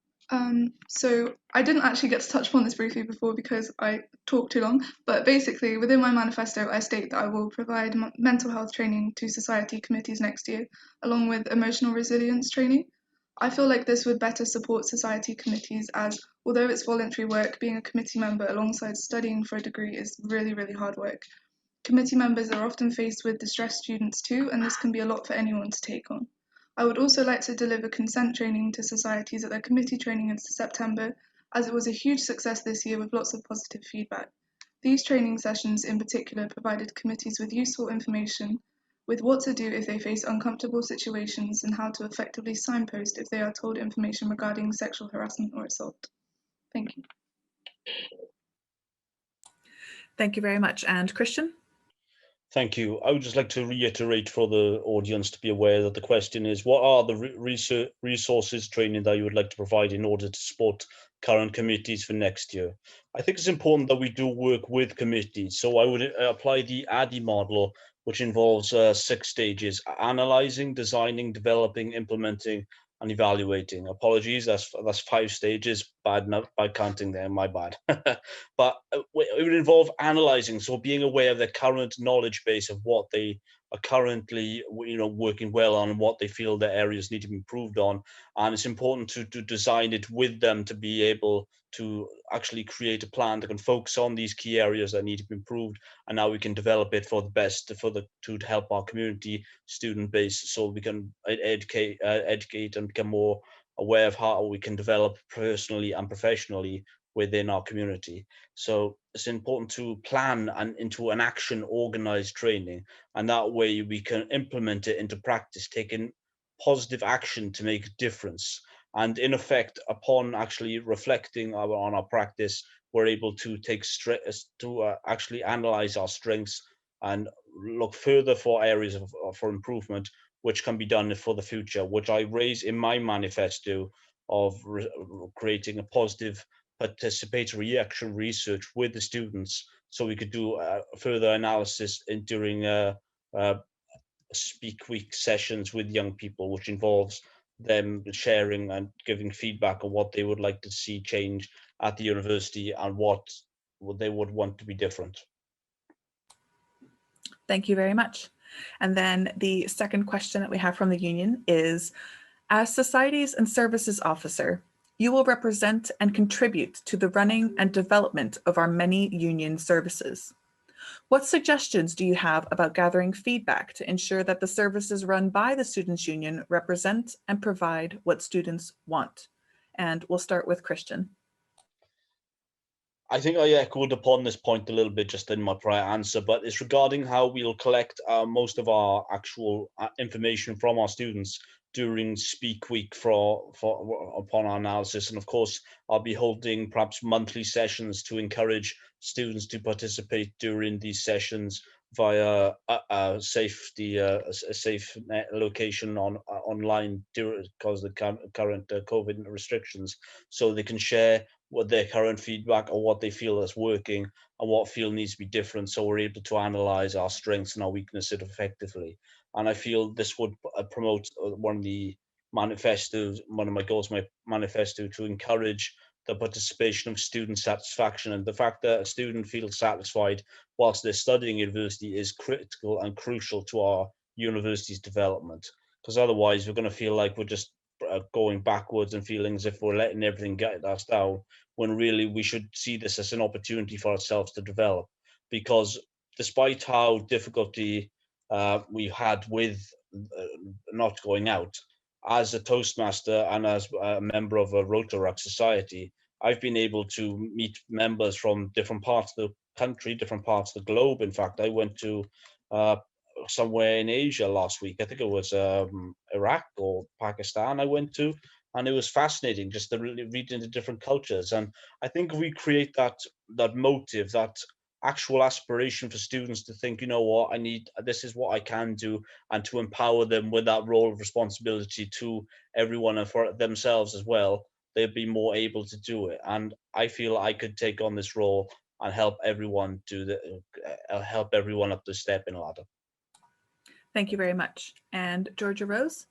So I didn't actually get to touch upon this briefly before because I talked too long, but basically within my manifesto, I state that I will provide mental health training to society committees next year, along with emotional resilience training. I feel like this would better support society committees as, although it's voluntary work, being a committee member alongside studying for a degree is really, really hard work. Committee members are often faced with distressed students too, and this can be a lot for anyone to take on. I would also like to deliver consent training to societies at their committee training in September, as it was a huge success this year with lots of positive feedback. These training sessions in particular provided committees with useful information with what to do if they face uncomfortable situations and how to effectively signpost if they are told information regarding sexual harassment or assault. Thank you. Thank you very much. And Christian? Thank you. I would just like to reiterate for the audience to be aware that the question is, what are the resources training that you would like to provide in order to support current committees for next year? I think it's important that we do work with committees. So I would apply the ADDIE model, which involves 6 stages: analyzing, designing, developing, implementing, and evaluating. Apologies, that's 5 stages. Bad counting there, my bad. But it would involve analyzing, so being aware of their current knowledge base of what they are currently, working well on and what they feel their areas need to be improved on. And it's important to design it with them to be able to actually create a plan that can focus on these key areas that need to be improved, and now we can develop it for the best to help our community student base, so we can educate and become more aware of how we can develop personally and professionally within our community. So it's important to plan and into an action organized training, and that way we can implement it into practice, taking positive action to make a difference. And in effect, upon actually reflecting on our practice, we're able to actually analyze our strengths and look further for areas for improvement, which can be done for the future, which I raise in my manifesto of creating a positive participatory action research with the students, so we could do further analysis during Speak Week sessions with young people, which involves them sharing and giving feedback on what they would like to see change at the university and what they would want to be different. Thank you very much. And then the second question that we have from the union is, as Societies and Services Officer, you will represent and contribute to the running and development of our many union services. What suggestions do you have about gathering feedback to ensure that the services run by the Students' Union represent and provide what students want? And we'll start with Christian. I think I echoed upon this point a little bit just in my prior answer, but it's regarding how we'll collect most of our actual information from our students during Speak Week upon our analysis. And of course, I'll be holding perhaps monthly sessions to encourage students to participate during these sessions via a safe location online because of the current COVID restrictions, so they can share what their current feedback or what they feel is working and what feel needs to be different, so we're able to analyze our strengths and our weaknesses effectively. And I feel this would promote one of my goals, my manifesto, to encourage the participation of student satisfaction. And the fact that a student feels satisfied whilst they're studying university is critical and crucial to our university's development, because otherwise we're going to feel like we're just going backwards and feeling as if we're letting everything get us down, when really we should see this as an opportunity for ourselves to develop. Because despite how difficulty we've had with not going out, as a Toastmaster and as a member of a Rotaract society, I've been able to meet members from different parts of the country, different parts of the globe. In fact, I went to somewhere in Asia last week. I think it was Iraq or Pakistan I went to, and it was fascinating just to really read into different cultures. And I think we create that motive, that actual aspiration for students to think, you know what, this is what I can do, and to empower them with that role of responsibility to everyone and for themselves as well, they'd be more able to do it. And I feel I could take on this role and help everyone help everyone up the step in ladder. Thank you very much. And Georgia Rose?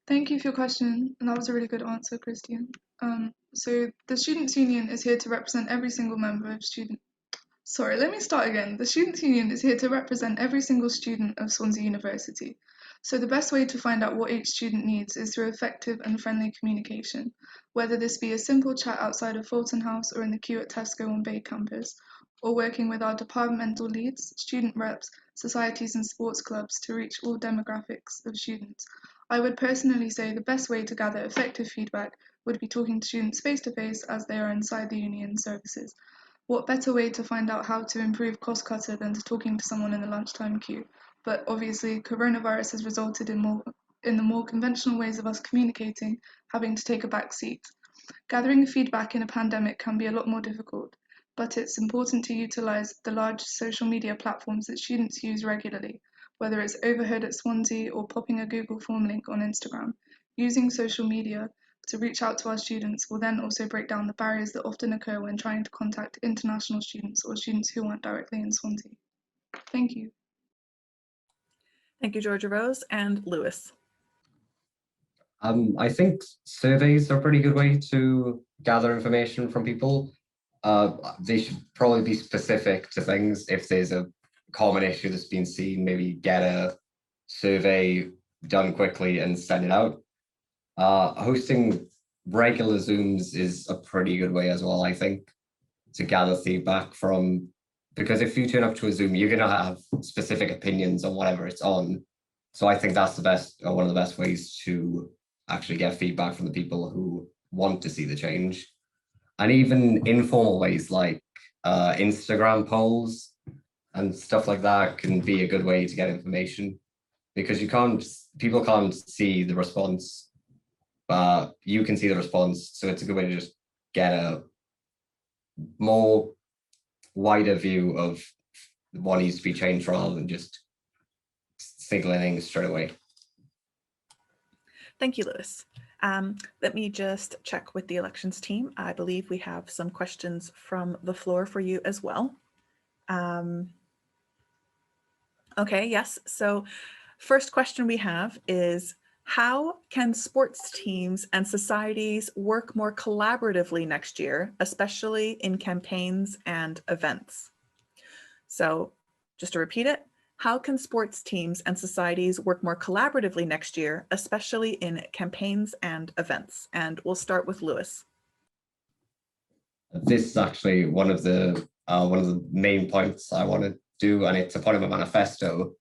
Thank you for your question, and that was a really good answer, Christian. So the Students' Union is here to represent every single member of student. Sorry, let me start again. The Students' Union is here to represent every single student of Swansea University. So the best way to find out what each student needs is through effective and friendly communication, whether this be a simple chat outside of Fulton House or in the queue at Tesco on Bay campus, or working with our departmental leads, student reps, societies and sports clubs to reach all demographics of students. I would personally say the best way to gather effective feedback would be talking to students face-to-face as they are inside the union services. What better way to find out how to improve cost cutter than to talking to someone in the lunchtime queue? But obviously, coronavirus has resulted in the more conventional ways of us communicating having to take a back seat. Gathering feedback in a pandemic can be a lot more difficult, but it's important to utilize the large social media platforms that students use regularly, whether it's Overheard at Swansea or popping a Google form link on Instagram. Using social media to reach out to our students will then also break down the barriers that often occur when trying to contact international students or students who aren't directly in Swansea. Thank you. Thank you, Georgia Rose. And Lewis? I think surveys are a pretty good way to gather information from people. They should probably be specific to things. If there's a common issue that's been seen, maybe get a survey done quickly and send it out. Hosting regular Zooms is a pretty good way as well, I think, to gather feedback from, because if you turn up to a Zoom, you're going to have specific opinions on whatever it's on. So I think that's the best, or one of the best ways to actually get feedback from the people who want to see the change. And even informal ways like Instagram polls and stuff like that can be a good way to get information, because people can't see the response, but you can see the response. So it's a good way to just get a more wider view of what needs to be changed rather than just signaling things straight away. Thank you, Lewis. Let me just check with the elections team. I believe we have some questions from the floor for you as well. Okay, yes. So first question we have is, how can sports teams and societies work more collaboratively next year, especially in campaigns and events? So just to repeat it, how can sports teams and societies work more collaboratively next year, especially in campaigns and events? And we'll start with Lewis. This is actually one of the main points I want to do, and it's a point of my manifesto.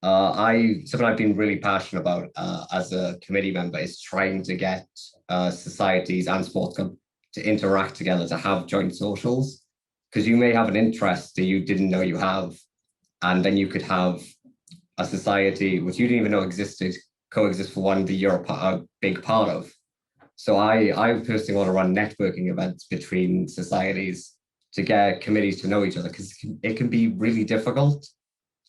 Something I've been really passionate about as a committee member is trying to get societies and sports clubs to interact together, to have joint socials, because you may have an interest that you didn't know you have, and then you could have a society which you didn't even know existed coexist for one that you're a big part of. So I personally want to run networking events between societies to get committees to know each other, because it can be really difficult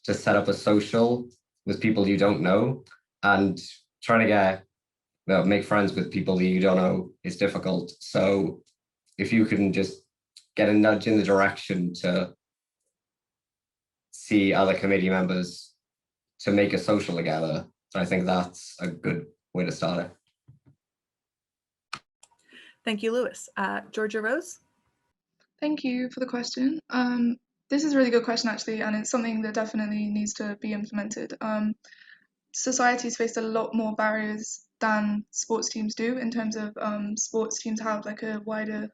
to set up a social with people you don't know, and trying to make friends with people that you don't know is difficult. So if you can just get a nudge in the direction to see other committee members to make a social together, I think that's a good way to start it. Thank you, Lewis. Georgia Rose? Thank you for the question. This is a really good question, actually, and it's something that definitely needs to be implemented. Societies face a lot more barriers than sports teams do, in terms of sports teams have like a wider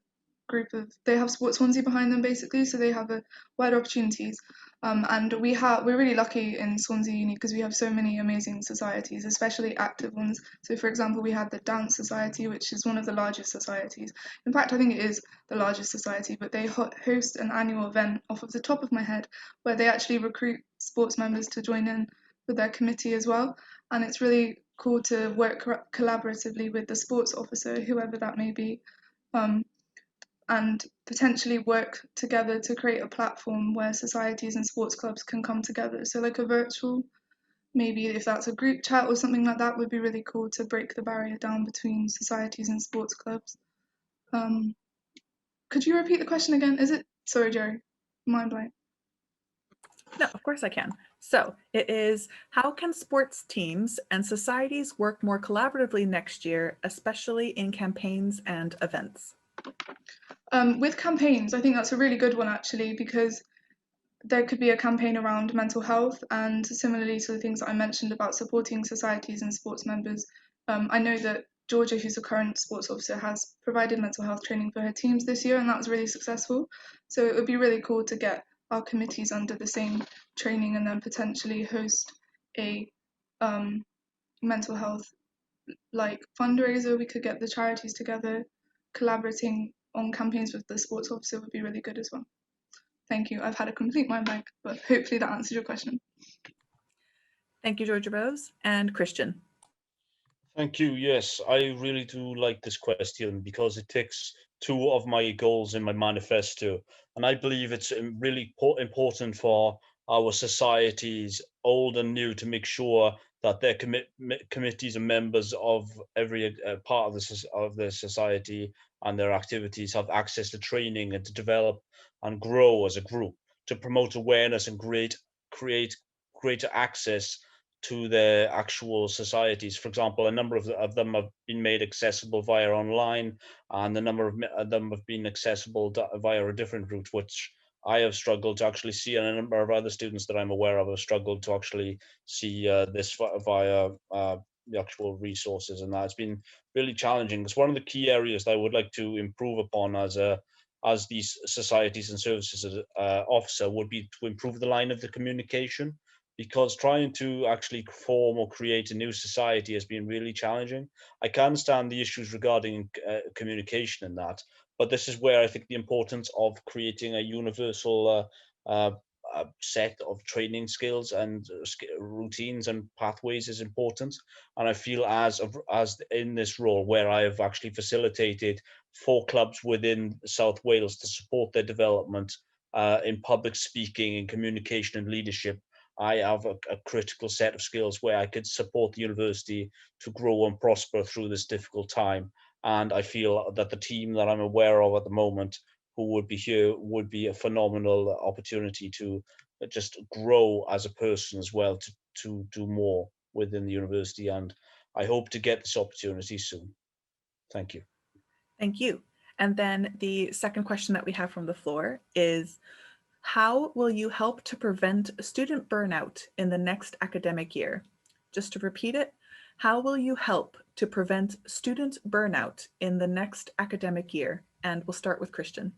group of, they have Sports Swansea behind them basically, so they have a wider opportunities. And we're really lucky in Swansea Uni because we have so many amazing societies, especially active ones. So for example, we have the Dance Society, which is one of the largest societies. In fact, I think it is the largest society, but they host an annual event off of the top of my head where they actually recruit sports members to join in with their committee as well. And it's really cool to work collaboratively with the sports officer, whoever that may be. and potentially work together to create a platform where societies and sports clubs can come together. So like a virtual, maybe if that's a group chat or something like that, would be really cool to break the barrier down between societies and sports clubs. Could you repeat the question again? Sorry, Jerry, mind blank. No, of course I can. So it is, how can sports teams and societies work more collaboratively next year, especially in campaigns and events? With campaigns, I think that's a really good one actually, because there could be a campaign around mental health, and similarly to the things that I mentioned about supporting societies and sports members. I know that Georgia, who's the current sports officer, has provided mental health training for her teams this year, and that was really successful. So it would be really cool to get our committees under the same training and then potentially host a mental health like fundraiser. We could get the charities together, collaborating on campaigns with the sports officer would be really good as well. Thank you. I've had a complete mind blank, but hopefully that answers your question. Thank you, Georgia Rose. And Christian. Thank you. Yes, I really do like this question because it ticks two of my goals in my manifesto. And I believe it's really important for our societies, old and new, to make sure that their committees and members of every part of the society and their activities have access to training and to develop and grow as a group, to promote awareness and create greater access to their actual societies. For example, a number of them have been made accessible via online, and a number of them have been accessible via a different route, which I have struggled to actually see, and a number of other students that I'm aware of have struggled to actually see this via the actual resources, and that's been really challenging. It's one of the key areas that I would like to improve upon as these societies and services officer would be to improve the line of the communication, because trying to actually form or create a new society has been really challenging. I can understand the issues regarding communication in that, but this is where I think the importance of creating a universal set of training skills and routines and pathways is important. And I feel as in this role where I have actually facilitated 4 clubs within South Wales to support their development in public speaking and communication and leadership, I have a critical set of skills where I could support the university to grow and prosper through this difficult time. And I feel that the team that I'm aware of at the moment who would be here would be a phenomenal opportunity to just grow as a person as well, to do more within the university. And I hope to get this opportunity soon. Thank you. Thank you. And then the second question that we have from the floor is, how will you help to prevent student burnout in the next academic year? Just to repeat it, how will you help to prevent student burnout in the next academic year? And we'll start with Christian.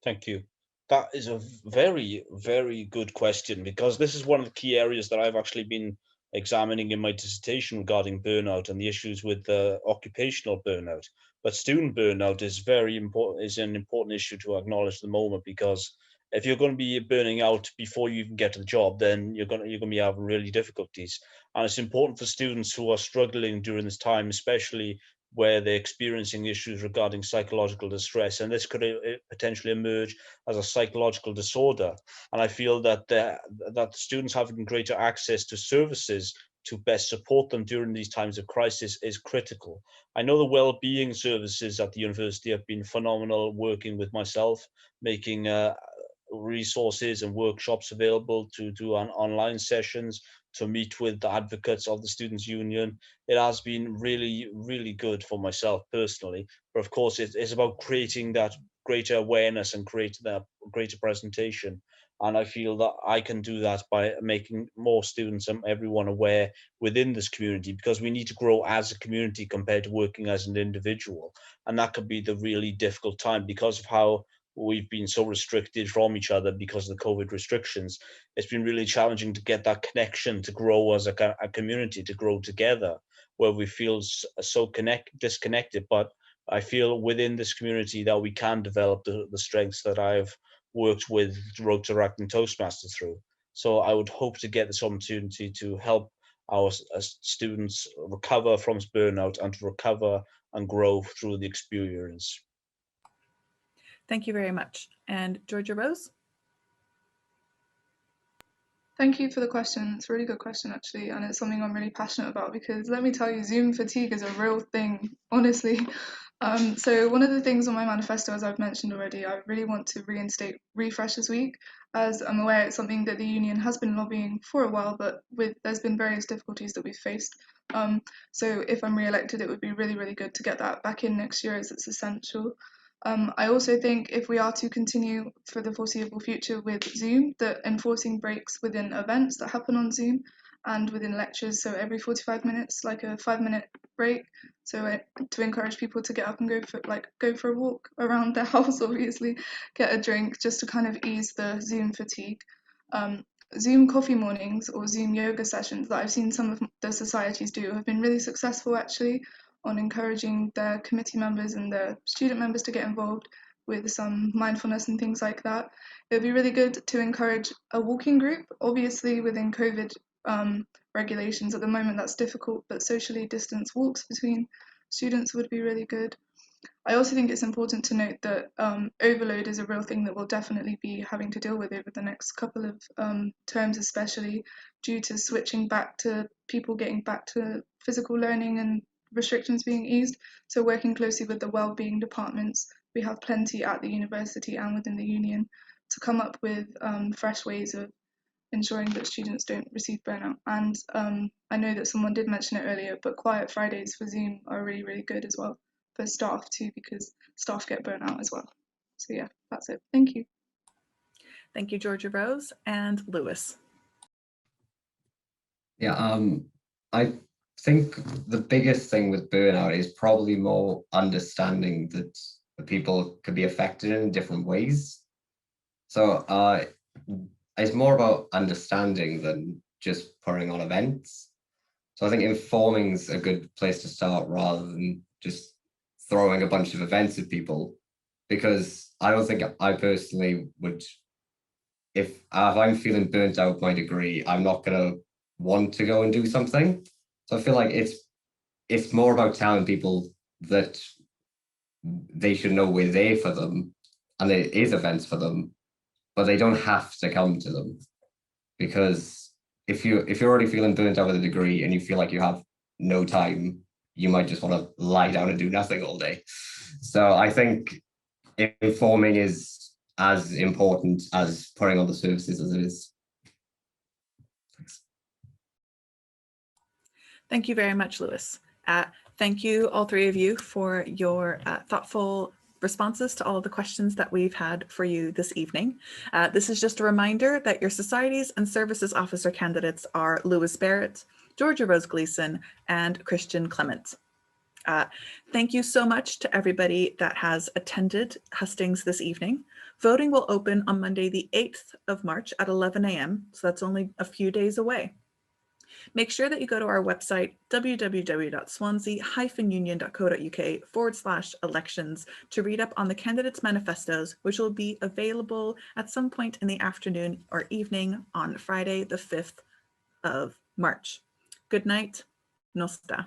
Thank you. That is a very, very good question, because this is one of the key areas that I've actually been examining in my dissertation regarding burnout and the issues with occupational burnout. But student burnout is very important, is an important issue to acknowledge at the moment, because if you're going to be burning out before you even get to the job, then you're going to be having really difficulties. And it's important for students who are struggling during this time, especially where they're experiencing issues regarding psychological distress, and this could potentially emerge as a psychological disorder. And I feel that that students having greater access to services to best support them during these times of crisis is critical. I know the well-being services at the university have been phenomenal, working with myself, making resources and workshops available to do online sessions, to meet with the advocates of the Students' Union. It has been really, really good for myself personally. But of course, it's about creating that greater awareness and creating that greater presentation. And I feel that I can do that by making more students and everyone aware within this community, because we need to grow as a community compared to working as an individual. And that could be the really difficult time because of how we've been so restricted from each other because of the COVID restrictions. It's been really challenging to get that connection, to grow as a community, to grow together, where we feel so disconnected. But I feel within this community that we can develop the strengths that I've worked with Rotaract and Toastmasters through. So I would hope to get this opportunity to help our students recover from burnout and to recover and grow through the experience. Thank you very much. And Georgia Rose? Thank you for the question. It's a really good question, actually, and it's something I'm really passionate about because let me tell you, Zoom fatigue is a real thing, honestly. So one of the things on my manifesto, as I've mentioned already, I really want to reinstate Refreshers Week, as I'm aware it's something that the union has been lobbying for a while, but there's been various difficulties that we've faced. So if I'm re-elected, it would be really, really good to get that back in next year, as it's essential. I also think if we are to continue for the foreseeable future with Zoom, that enforcing breaks within events that happen on Zoom and within lectures, so every 45 minutes, like a 5-minute break, so to encourage people to get up and go for a walk around their house, obviously, get a drink, just to kind of ease the Zoom fatigue. Zoom coffee mornings or Zoom yoga sessions that I've seen some of the societies do have been really successful, actually, on encouraging their committee members and their student members to get involved with some mindfulness and things like that. It would be really good to encourage a walking group. Obviously, within COVID regulations at the moment, that's difficult, but socially distanced walks between students would be really good. I also think it's important to note that overload is a real thing that we'll definitely be having to deal with over the next couple of terms, especially due to switching back to people getting back to physical learning and restrictions being eased. So working closely with the wellbeing departments, we have plenty at the university and within the union to come up with fresh ways of ensuring that students don't receive burnout. And I know that someone did mention it earlier, but quiet Fridays for Zoom are really, really good as well for staff too, because staff get burnt out as well. So yeah, that's it. Thank you. Thank you, Georgia Rose. And Lewis. Yeah, I think the biggest thing with burnout is probably more understanding that people could be affected in different ways. So it's more about understanding than just putting on events. So I think informing is a good place to start rather than just throwing a bunch of events at people, because I don't think I personally would, if I'm feeling burnt out by degree, I'm not going to want to go and do something. So I feel like it's more about telling people that they should know we're there for them and there is events for them, but they don't have to come to them. Because if you're already feeling burnt out with a degree and you feel like you have no time, you might just want to lie down and do nothing all day. So I think informing is as important as putting on the services as it is. Thanks. Thank you very much, Lewis. Thank you, all three of you, for your thoughtful responses to all of the questions that we've had for you this evening. This is just a reminder that your Societies and Services Officer candidates are Lewis Barrett, Georgia Rose Gleason, and Christian Clement. Thank you so much to everybody that has attended Hustings this evening. Voting will open on Monday, the 8th of March at 11 a.m. So that's only a few days away. Make sure that you go to our website, www.swansea-union.co.uk/elections, to read up on the candidates' manifestos, which will be available at some point in the afternoon or evening on Friday, the 5th of March. Good night. Nosta.